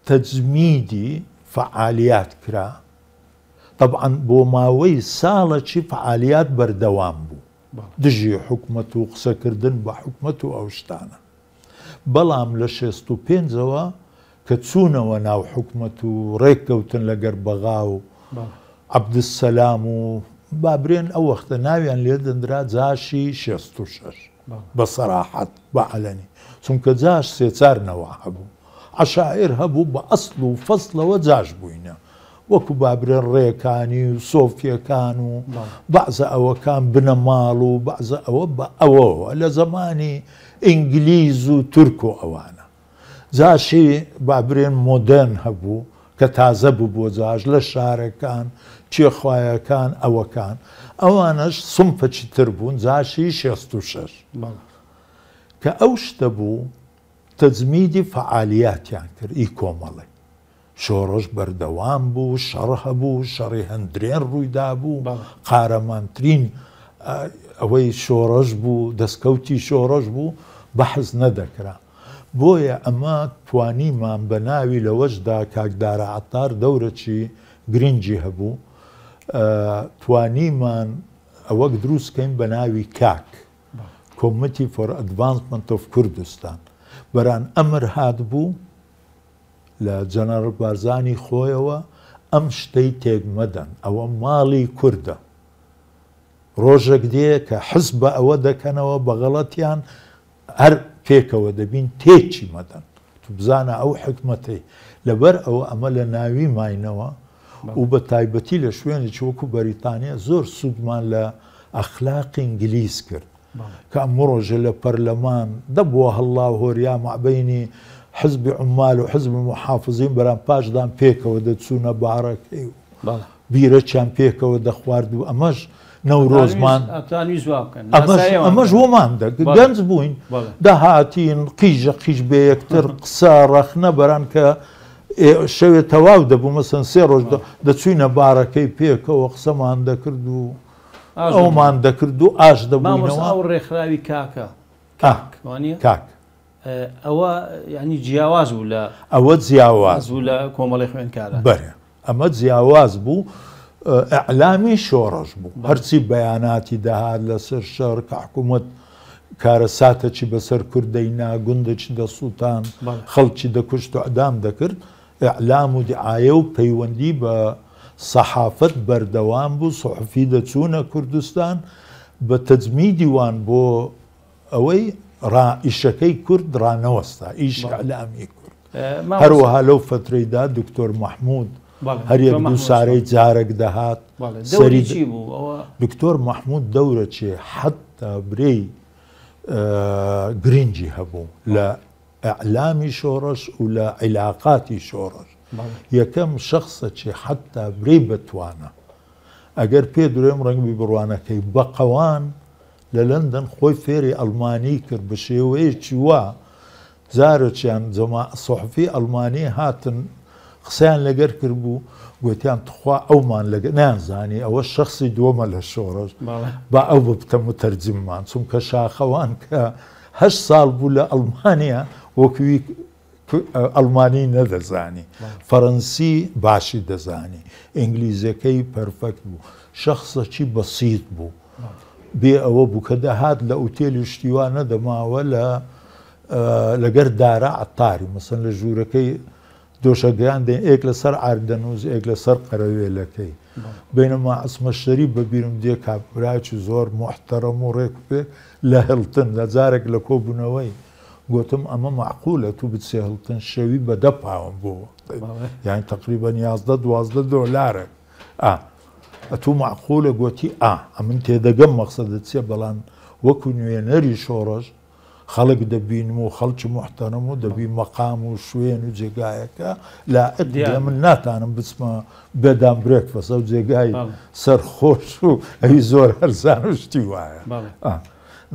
تەجمیدی فعالیات کرا طبعا بۆ ماوەی ساڵێکی فعالیات بەردەوام بوو دژی حکومەت و قسەکردن بە حکومەت و ئەو شتانە بەڵام لە 65ەوە کە چوونەوە ناو حکومەت و ڕێککەوتن لەگەر بەغا و عەبدولسەلام و بابرێن ئەو وەختە ناویان لێ دەندرا جاشی 66 بە سەراحەت بە عەلەنی چونکە جاش سێچارنەوە هەبوو عەشائیر هەبوو بە ئەسڵ و فەسڵەوە جاش بووینە وەکو بابرێن ڕێکانی و سۆفیەکان و بەعزە ئەوەکان بنە ماڵ و بەعزە ئەوە بە ئەوەوە لە زەمانی ئینگلیز و تورک و ئەوانە جاشی بابرێن مۆدەرن هەبوو کە تازە بوو بۆ جاش لە شارەکان چێخوایەکان ئەوەکان ئەوانش سمپەچی تر بوون جاشی 66 کە ئەو شتە بوو تەجمیدی فەعالیاتیان کرد ئی کۆمەڵی شۆڕش بەردەوام بوو شەڕ هەبوو شەڕی هەندرێن ڕوویدا بوو قارەمانترین ئەوەی شۆڕش بوو دەستکەوتی شۆڕش بوو بەحث نەدەکرا بۆیە ئەمە توانیمان بە ناوی لەوەشدا کاکدارە عەتار دەورەی گرنگی هەبوو توانیمان ئەوەک دروستکەین بە ناوی کاک Committee for Advancement of Kurdistan بەران ئەمر هات بوو لە جەنەڕڵ بارزانی خۆیەوە ئەم شتەی تێکمەدەن ئەوە ماڵی کووردە ڕۆژێک دێ کە حزب بە ئەوە دەکەنەوە بە غەڵەتیان هەر پێکەوە دەبین تێکی مەدەن تو بزانە ئەو حکمەتەی لەبەر ئەوە ئەمە لە ناوی ماینەوە و بە تایبەتی لە شوێنێکی وەکو بەریتانیا زۆر سوودمان لە ئەخلاقی ئینگلیز کرد کە ئەمە ڕۆژە لە پەرلەمان دەبووە هەڵا و هۆریا مەعبەینی حزبی عمال و حزب محافظین بەرام پاشدان پێکەوە دەچوونە باڕەکەی و بیرەچیان پێکەوە دەخوارد و ئەمەش نەورۆزمان ئەمەش وەمان گەنج بووین داهاتین قیژە قیژ بە یەکتر قسە ڕەخنە بەران کە شەوێ تەواو دەبوو مەسەن 3 ڕۆژ دەچوینە باڕەکەی پێکەوە قسەمان دەکرد و ئەومان دەکرد و ئاش دەبووینەوە ئەو ڕێکخراوی کاکە کاک ئەوە یعنی جیاواز بوو لە ئەوە جیاواز بوو لە کۆمەڵی خوێندکارە بەرێ ئەمە جیاواز بوو ئەعلامی شۆڕش بوو هەرچی بەیاناتی دەهات لەسەر شەڕ کە حکوومەت کارە ساتەکی بەسەر کوردەینا گوندێکی دەسووتان خەڵکی دەکوشت و ئەدام دەکرد ئەعلام و دیعایە و پەیوەندی بە سەحافەت بەردەوام بوو سوحفی دەچوونە کوردستان بە تەجمیدی وان بۆ ئەوەی ئیشەکەی کورد ڕانەوەستا ئیش ئەعلامی کورد هەروەها لەو فترەیدا دکتۆر مەحموود هەر یەک دوو سارەی جارێک دەهات دکتۆر مەحموود دەورەچێ حەتا برەی گرنگی هەبوو لە ئەعلامی شۆڕش و لە عیلاقاتی شۆڕش یەکەم شخصەکی حەتا برەی بتوانە ئەگەر پێ درێم ڕەنگبی بڕوانەکەی بە قەوان لە لەندەن خۆی فێری ئەڵمانی کرد بە شێوەیەکی وا جارێکیان سوحفی ئەڵمانی هاتن قسەیان لەگەر کرد بوو گوتیان تخوا ئەومان لەگە نازانی ئەوە شخصی دووەمە لە شۆڕش با ئەو ببتە متەرجممان چونکە شاخەوان کە 8 ساڵ بوو لە ئەڵمانیا وەکوی ئەڵمانی نەدەزانی فەڕەنسی باشی دەزانی ئینگلیزەکەی پەرفەکت بوو شخصەکی بەسیط بوو بێ ئەوە بوو کە دەهات لە ئوتێلی شتیوان نەدەماوە لەگەر دارە عەتاری مەسەن لە ژوورەکەی دۆشەگەیان دێن ئێک لەسەر ئاردەنووز ئێک لەسەر قەرەوێلەکەی بینەما عەسمە شەریف بەبیرم دێ کابراکی زۆر محتەرەم و ڕێک پێ لە هێڵتن لە جارێک لە کۆبوونەوەی گوتم ئەمە معقولە تو بچێ هەڵتن شەوی بە 10 پاوەند بووە یعنی تقریبەن 11-12 دۆلارە ئەتوو معقولە گوتی ئەمن تێدەگەم مەقسەدە چێ بەڵام وەکو نوێنەری شۆڕش خەڵک دەبینم و خەڵکی محتەرەم و دەبی مەقام و شوێن و جێگایەکە لا من ناتانم بچمە بێدام برێکفەسە و جێگای سەرخۆش و ئەوی زۆر هەرزان و شتی وایە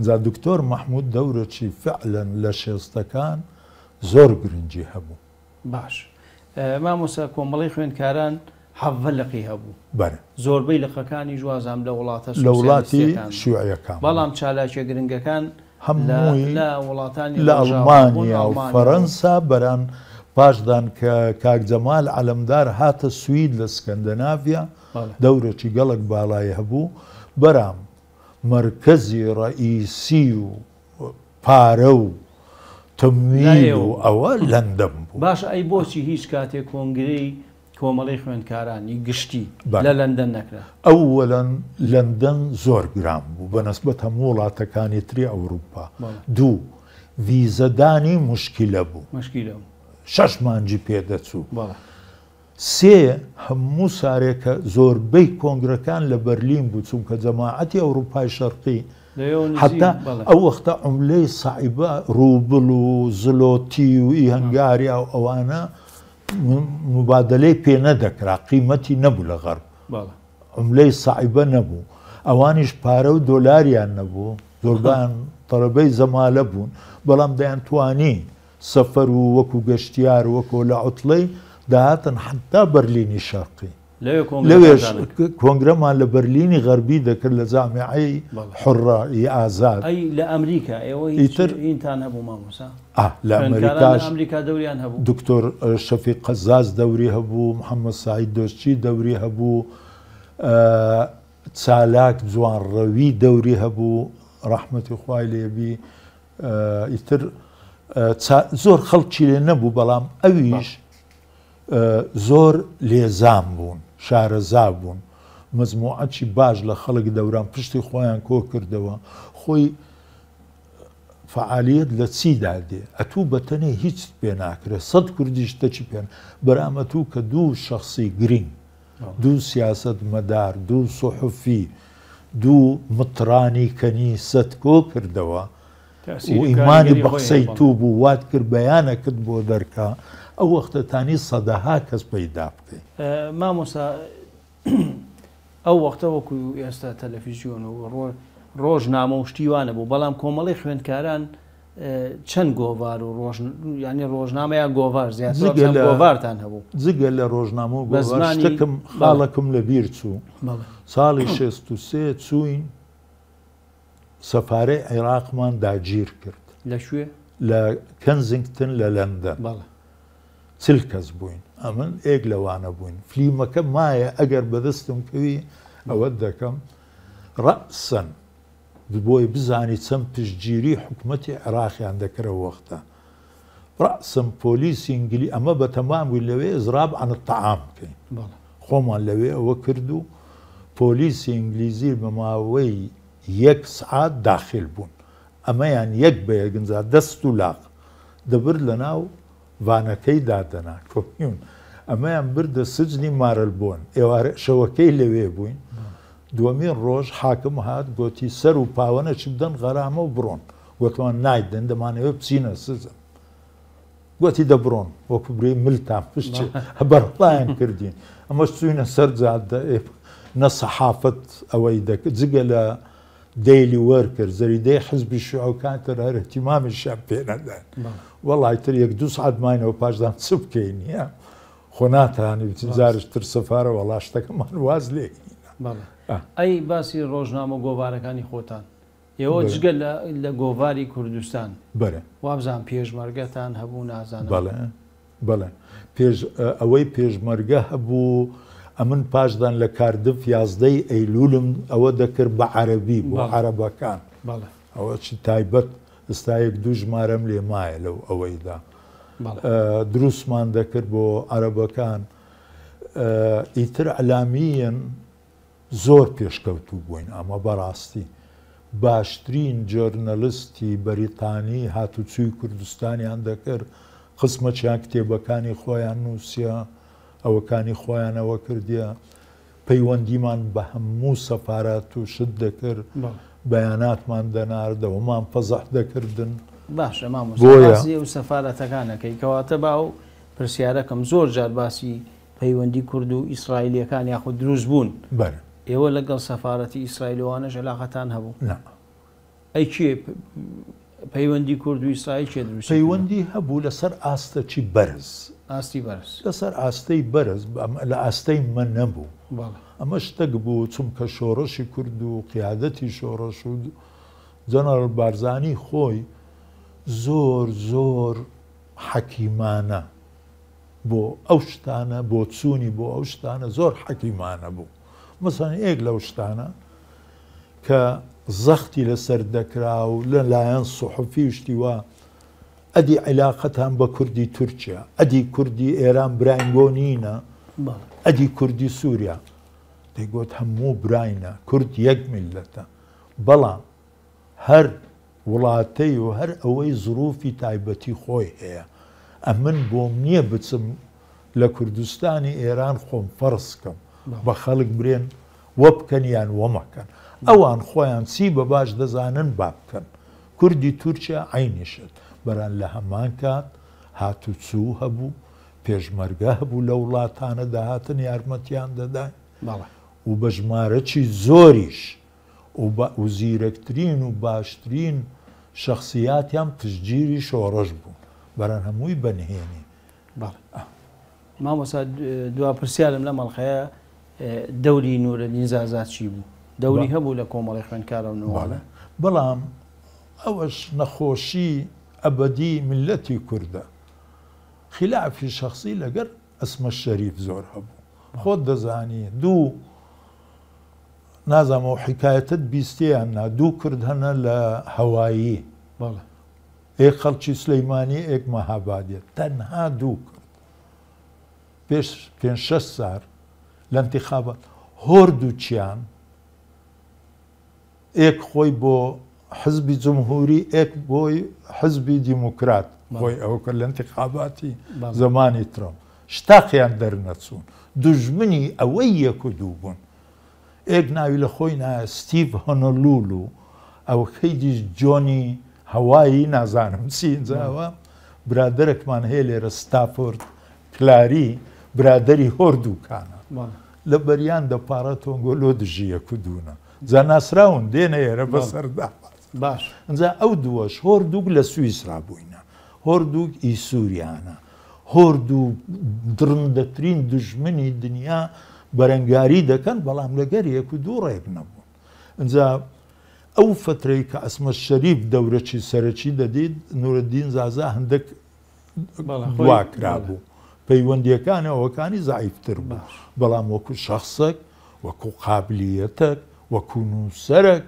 جا دکتۆر مەحموود دەورەی فعلەن لە شێستەکان زۆر گرنگی هەبوو باش مامۆستا کۆمەڵی خوێندکاران حەڤە لەقی هەبوو زۆربەی لەقەکانی جوازام لە وڵاتی شیوعیەکان بەڵام چالاکیە گرنگەکان هەمووی لە وڵاتانی لە ئەڵمانیا و فەڕەنسا بەران پاشدان کە کاک جەمال عەلەمدار هاتە سوید لە سکەندەناڤیا دەورێکی گەڵک باڵای هەبوو بەرام مرکزی ڕئیسی و پارە و تەمویل و ئەوە لەندەم بوو. باش ئەی بۆچی هیچ کاتێک کۆنگرەی کۆمەڵی خوێندکارانی گشتی لە لەندەن نەکرا؟ ئەوەڵەن لەندەن زۆر گران بوو بەنسبەت هەموو وڵاتەکانی تری ئەوروپا. دوو ڤیزەدانی مشکلە بوو، 6 مانجی پێدەچوو. سێ هەموو سارێکە زۆربەی کۆنگرەکان لە بەرلین بوو، چونکە جەماعەتی ئەوروپای شەرقی حتا ئەو وەختە عوملەی ساعیبە ڕووبڵ و زلۆتی و ئیهەنگاریا و ئەوانە مبادلەی پێ نەدەکرا، قیمەتی نەبوو لە غەرب، عوملەی ساعیبە نەبوو، ئەوانیش پارە و دۆلاریان نەبوو، زۆربیان تەڵەبەی زەمالە بوون، بەڵام دەیانتوانی سەفەر و وەکو گەشتیار وەکو لە عوتڵەی داهاتن حتا بەرلینی شەرقی. لەوێش کۆنگرەمان لە بەرلینی غەربی دەکرد لە جامعەی حڕی ئازاد. لە ئەمریکا ئێوە ئینتان هەبوو مامۆستا؟ لە ئەمریکا دەوریان هەبوو، دکتۆر شەفیق قەزاز دەوری هەبوو، محەممەد سعید دۆستچی دەوری هەبوو، چالاک جوانڕەوی دەوری هەبوو ڕەحمەتی خوای لێبی. ئیتر زۆر خەڵکی لێ نەبوو، بەڵام ئەویش زۆر لێزان بوون، شارەزا بوون، مەجموعەتی باش لە خەڵک دەوران پشتی خۆیان کۆ کردەوە. خۆی فعالیت لە چیدا دێ ئەتوو بەتەنێ هیچ پێ ناکرێت، 100 کوردیش تەچی پێن بەرامەتوو کە دوو شخصی گرنگ، دوو سیاست مەدار، دوو سوحفی، دوو مترانی کەنیسەت کۆ کردەوە و ئیمانی بە قسەی تو بوو، وات کرد بەیانەکرد بۆ دەرکا، ئەو وەختەتانی سەدەها کەس پەیدا بکەین. مامۆستا ئەو وەختە وەکو ئێستا تەلەڤیزیۆن و ڕۆژنامە و شتیوانە بوو، بەڵام کۆمەڵی خوێندکاران چەند گۆڤار و ینی ڕۆژنامەیە گۆڤار زیاتر گۆڤارتان هەبوو؟ جگە لە ڕۆژنامە و گۆڤارشتێکم خاڵەکەم لە بیر چوو. ساڵی 63 چووین سەفارەی عێراقمان داگیر کرد لەکوێ؟ لە کەنزینگتن لە لەندەن. 40 کەس بووین، ئەمن ئێک لەوانە بووین. فلیمەکە مایە ئەگەر بەدەستم کەوی ئەوە دەکەم ڕەسەن بۆی بزانی چەند پشتگیری حکوومەتی عێراقیان دەکرەوە وەختە. ڕەسم پۆلیسی ئینگلی ئەمە بە تەمام بووی لەوێ ئزراب عن الطعام بکەین، خۆمان لەوێ ئەوە کرد و پۆلیسی ئینگلیزی بە ماوەی 1 سعات داخل بوون، ئەمەیان یەک بە یەکگنجا دەست و لاق دەبرد لە ناو وانەکەی دادەنا کۆپیون، ئەمەیان بردە سجنی مارەلبۆن، ئێوارە شەوەکەی لەوێ بووین. دووەمین ڕۆژ حاکم هات گوتی سەر و پاوەنە چ بدەن غەرامە و بڕۆن، گوتمان نایدەن دەمانەوە بچینە سزن، گوتی دەبڕۆن وەکو برێ ملتان پشت بەرڵایان کردین. ئەمەش چوینە سەر جادە نە سەحافەت ئەوەی دەکرد جگە لە دەیلی وەرکرد زەریدەی حزبی شیعەکان تر هەر احتیمامیشیان پێ نەدان، وەڵای تر 1-2 سعات ماینەوە پاشدان چ بکەین نیە خۆ ناتوانی بچین جارش تر سەفارە وەڵا شتەکەمان واز لێ. ئەی باسی ڕۆژنامە گۆڤارەکانی خۆتان ئێوە جگە لە گۆڤاری کوردستان بەرە وابزان پێشمەرگەتان هەبوو نازانم؟ بەڵێ ئەوەی پێشمەرگە هەبوو. ئەمن پاشدان لە کاردف 11 ئەیلولم ئەوە دەکرد بە عەرەبی بۆ عەرەبەکان، ئەوە چی تایبەت ئستایەک دوو ژمارەم لێ مایە لەو ئەوەیدا دروستمان دەکرد بۆ عەرەبەکان. ئیتر ئەلامیەن زۆر پێشکەوتوو بووین، ئەمە بەڕاستی باشترین جۆرنەلیستی بەریتانی هاتوچووی کوردستانیان دەکرد، قسمەچیان کتێبەکانی خۆیان نووسیە، ئەوەکانی خۆیانەوە کردیە، پەیوەندیمان بە هەموو سەفارات و شت دەکرد، بەیاناتمان دەناردەوەمان فەزەح دەکردن. باشە مامۆستا و سەفارەتەکانەکەی کەواتە باو پرسیارەکەم زۆر جار باسی پەیوەندی کورد و ئیسرائیلیەکان یاخود دروست بوون، ئێوە لەگەڵ سەفارەتی ئیسرائیلەوانەش علاقەتان هەبوو؟ ئەی کێ پەیوەندی کورد و ئیسرائیل چێ دروست؟ پەیوەندی هەبوو لەسەر ئاستەی بەرز، ئاستی بەرز، لەسەر ئاستەی بەرز، لە ئاستەی من نەبوو. ئەمە شتێک بوو چونکە شۆڕەشی کورد و قیادەتی شۆڕەش و جەنەڕەڵ بارزانی خۆی زۆر حەکیمانە بۆ ئەو شتانە، بۆ چوونی بۆ ئەو شتانە زۆر حەکیمانە بوو. مەسەڵەن یەک لەو شتانە کە زەختی لەسەر دەکرا و لەلایەن سوحفی شتی وە ئەدی عیلاقەتان بە کوردی تورکیا، ئەدی کوردی ئێران براینگۆنینە، ئەدی کوردی سووریا، دەیگوت هەموو براینە، کورد یەک میلەتە. بەڵام هەر وڵاتەی و هەر ئەوەی زروفی تایبەتی خۆی هەیە. ئەمن بۆم نییە بچم لە کوردستانی ئێران خۆم فەرزکەم بە خەڵک برێن وە بکەن یان وەمەکەن. ئەوان خۆیان چی بە باش دەزانن با بکەن. کوردی تورکیا عینیشت بەران لە هەمان کات هاتوچوو هەبوو، پێشمەرگە هەبوو لە وڵاتانە داهاتن یارمەتیان دەداین و بە ژمارەی زۆریش و زیرەکترین و باشترین شخصیاتیان پشتگیری شۆڕش بوو بەران هەمووی بەنهێنی. مامۆستا دوا پرسیارم لە مەڵخەیە دەوری نورەدین زازا چی بوو؟ دەوری هەبوو لە کۆمەڵی خوێندکارانەوەوانە؟ بەڵام ئەوەش نەخۆشی ئەبەدی ملەتی کووردە. خلافی شخصی لەگەر ئەسمە شەریف زۆر هەبوو. خۆت دەزانی دوو نازانەوە حکایەتت بیستیان نا دوو کورد هەنە لە هەوایی، ئێک خەڵکی سلەیمانی ئێک مەهابادیە، تەنها دوو کورد پێش 5-6 سال لە انتخابات هۆردووچیان ئێک خۆی بۆ حزبی جمهوری ئێک بۆی حزبی دیموکرات خۆی ئەو کرد لە انتخاباتی زمانی ترەمپ، شتاقیان دەرنەچوون، دوژمنی ئەوەی یەک و دوو بوون. ئێک ناوی لە خۆی نایە ستیڤ هۆنۆلولو، ئەو خەیدیش جۆنی هەوایی نازانم چینجاوە، برادەرێکمان هەیە لێرە ستافۆرد کلاری، برادەری هۆردووکانە لە بەریان دەپارە تۆنگۆلۆ دژیە کودوونە جا ناسراون دێنە ئێرە بەسەردا باش. ئەجا ئەو دووەش هۆردووک لە سویسرا بووینە، هۆردووک ئیسووریانە، هۆردوو درندەترین دژمنی دنیا بەرەنگاری دەکەن، بەڵام لەگەر یەک و دوو ڕێک نەبوون. ئەجا ئەو فترەی کە ئەسمە شەریف دەورەی سەرەکی دەدید نورەدین زازا هەندێک دواکرا بوو، پەیوەندیەکانی ئەوەکانی زعیفتر بوو، بەڵام وەکو شەخسێک، وەکو قابلیەتێک، وەکو نووسەرێک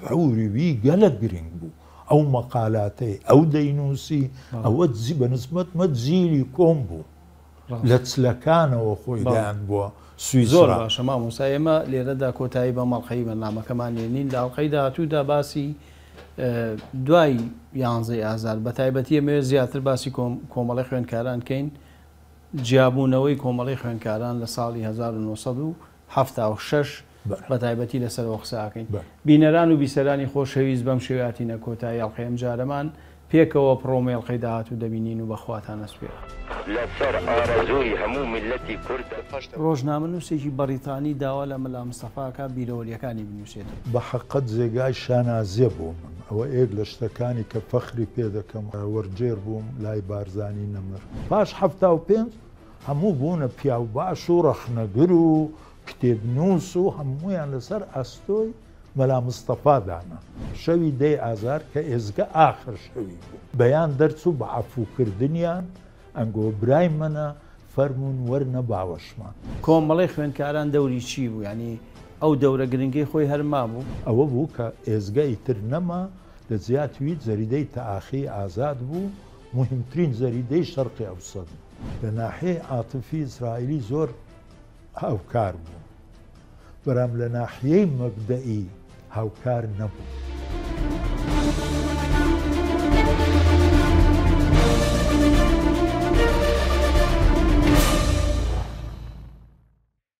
دەوریوی گەلە گرنگ بوو. ئەو مەقالاتەی ئەو دەینووسی ئەوە بەنسبەت مەجزیری کۆم بوو لە چلەکانەوە خۆی دایان بووە سویسرا. زۆر باشە مامۆستا، ئێمە لێرەدا کۆتایی بە مەڵخەی بەرنامەکەمان لێنین. لە ئەڵقەی داهاتوودا باسی دوای 11 ئازار بە تایبەتی ئەمەوێت زیاتر باسی کۆمەڵی خوێندکاران کەین، جیابوونەوەی کۆمەڵی خوێندکاران لە ساڵی 1976 بە تایبەتی لەسەر قساکەین. بینەران و بیسەرانی خۆشەویست بەم شێواتینە کۆتایی ئەڵقەی جارەمان پێکەوە پڕۆمێ ئەڵقەی داهاتوو دەبینین و بەخواتانە سپێر. لەسەر ئارەزووی هەموو میلەتی کورد ڕۆژنامە نووسێکی بەریتانی داوا لە مەلا مستەفاکە بیرەوەریەکانی بنووسێت. بە حەقەت جێگای شانازیە بوو من، ئەوە ئێک لە شتەکانی کە فەخری پێ دەکەم. وەرجێر بووم لای بارزانی نەمر، پاش 75 هەموو بوونە پیاو باش و ڕەخنەگر و کتێبنووس و هەموویان لەسەر ئەستۆی مەلا مستەفا دانا. شەوی 10 ئازار کە ئێزگە ئاخر شەوی بوو، بەیان دەرچوو بە عەفوکردنیان ئەنگۆ برای منە فەرمونون وەرنە باوەشمان. کۆمەڵی خوێندکاران دەوری چی بوو؟ ینی ئەو دەورە گرنگی خۆی هەرما بوو؟ ئەوە بوو کە ئێزگای تر نەما لە زیاتوی زەریدەی تەئاخی ئازاد بوو، مهمترین زەریدەی شەرقی ئەوسەد. لە ناحیەی عاتفی ئیسرائیلی زۆر هاوکار بوو، بەرام لە ناحیەی مەبدەئی هاوکار نەبوو.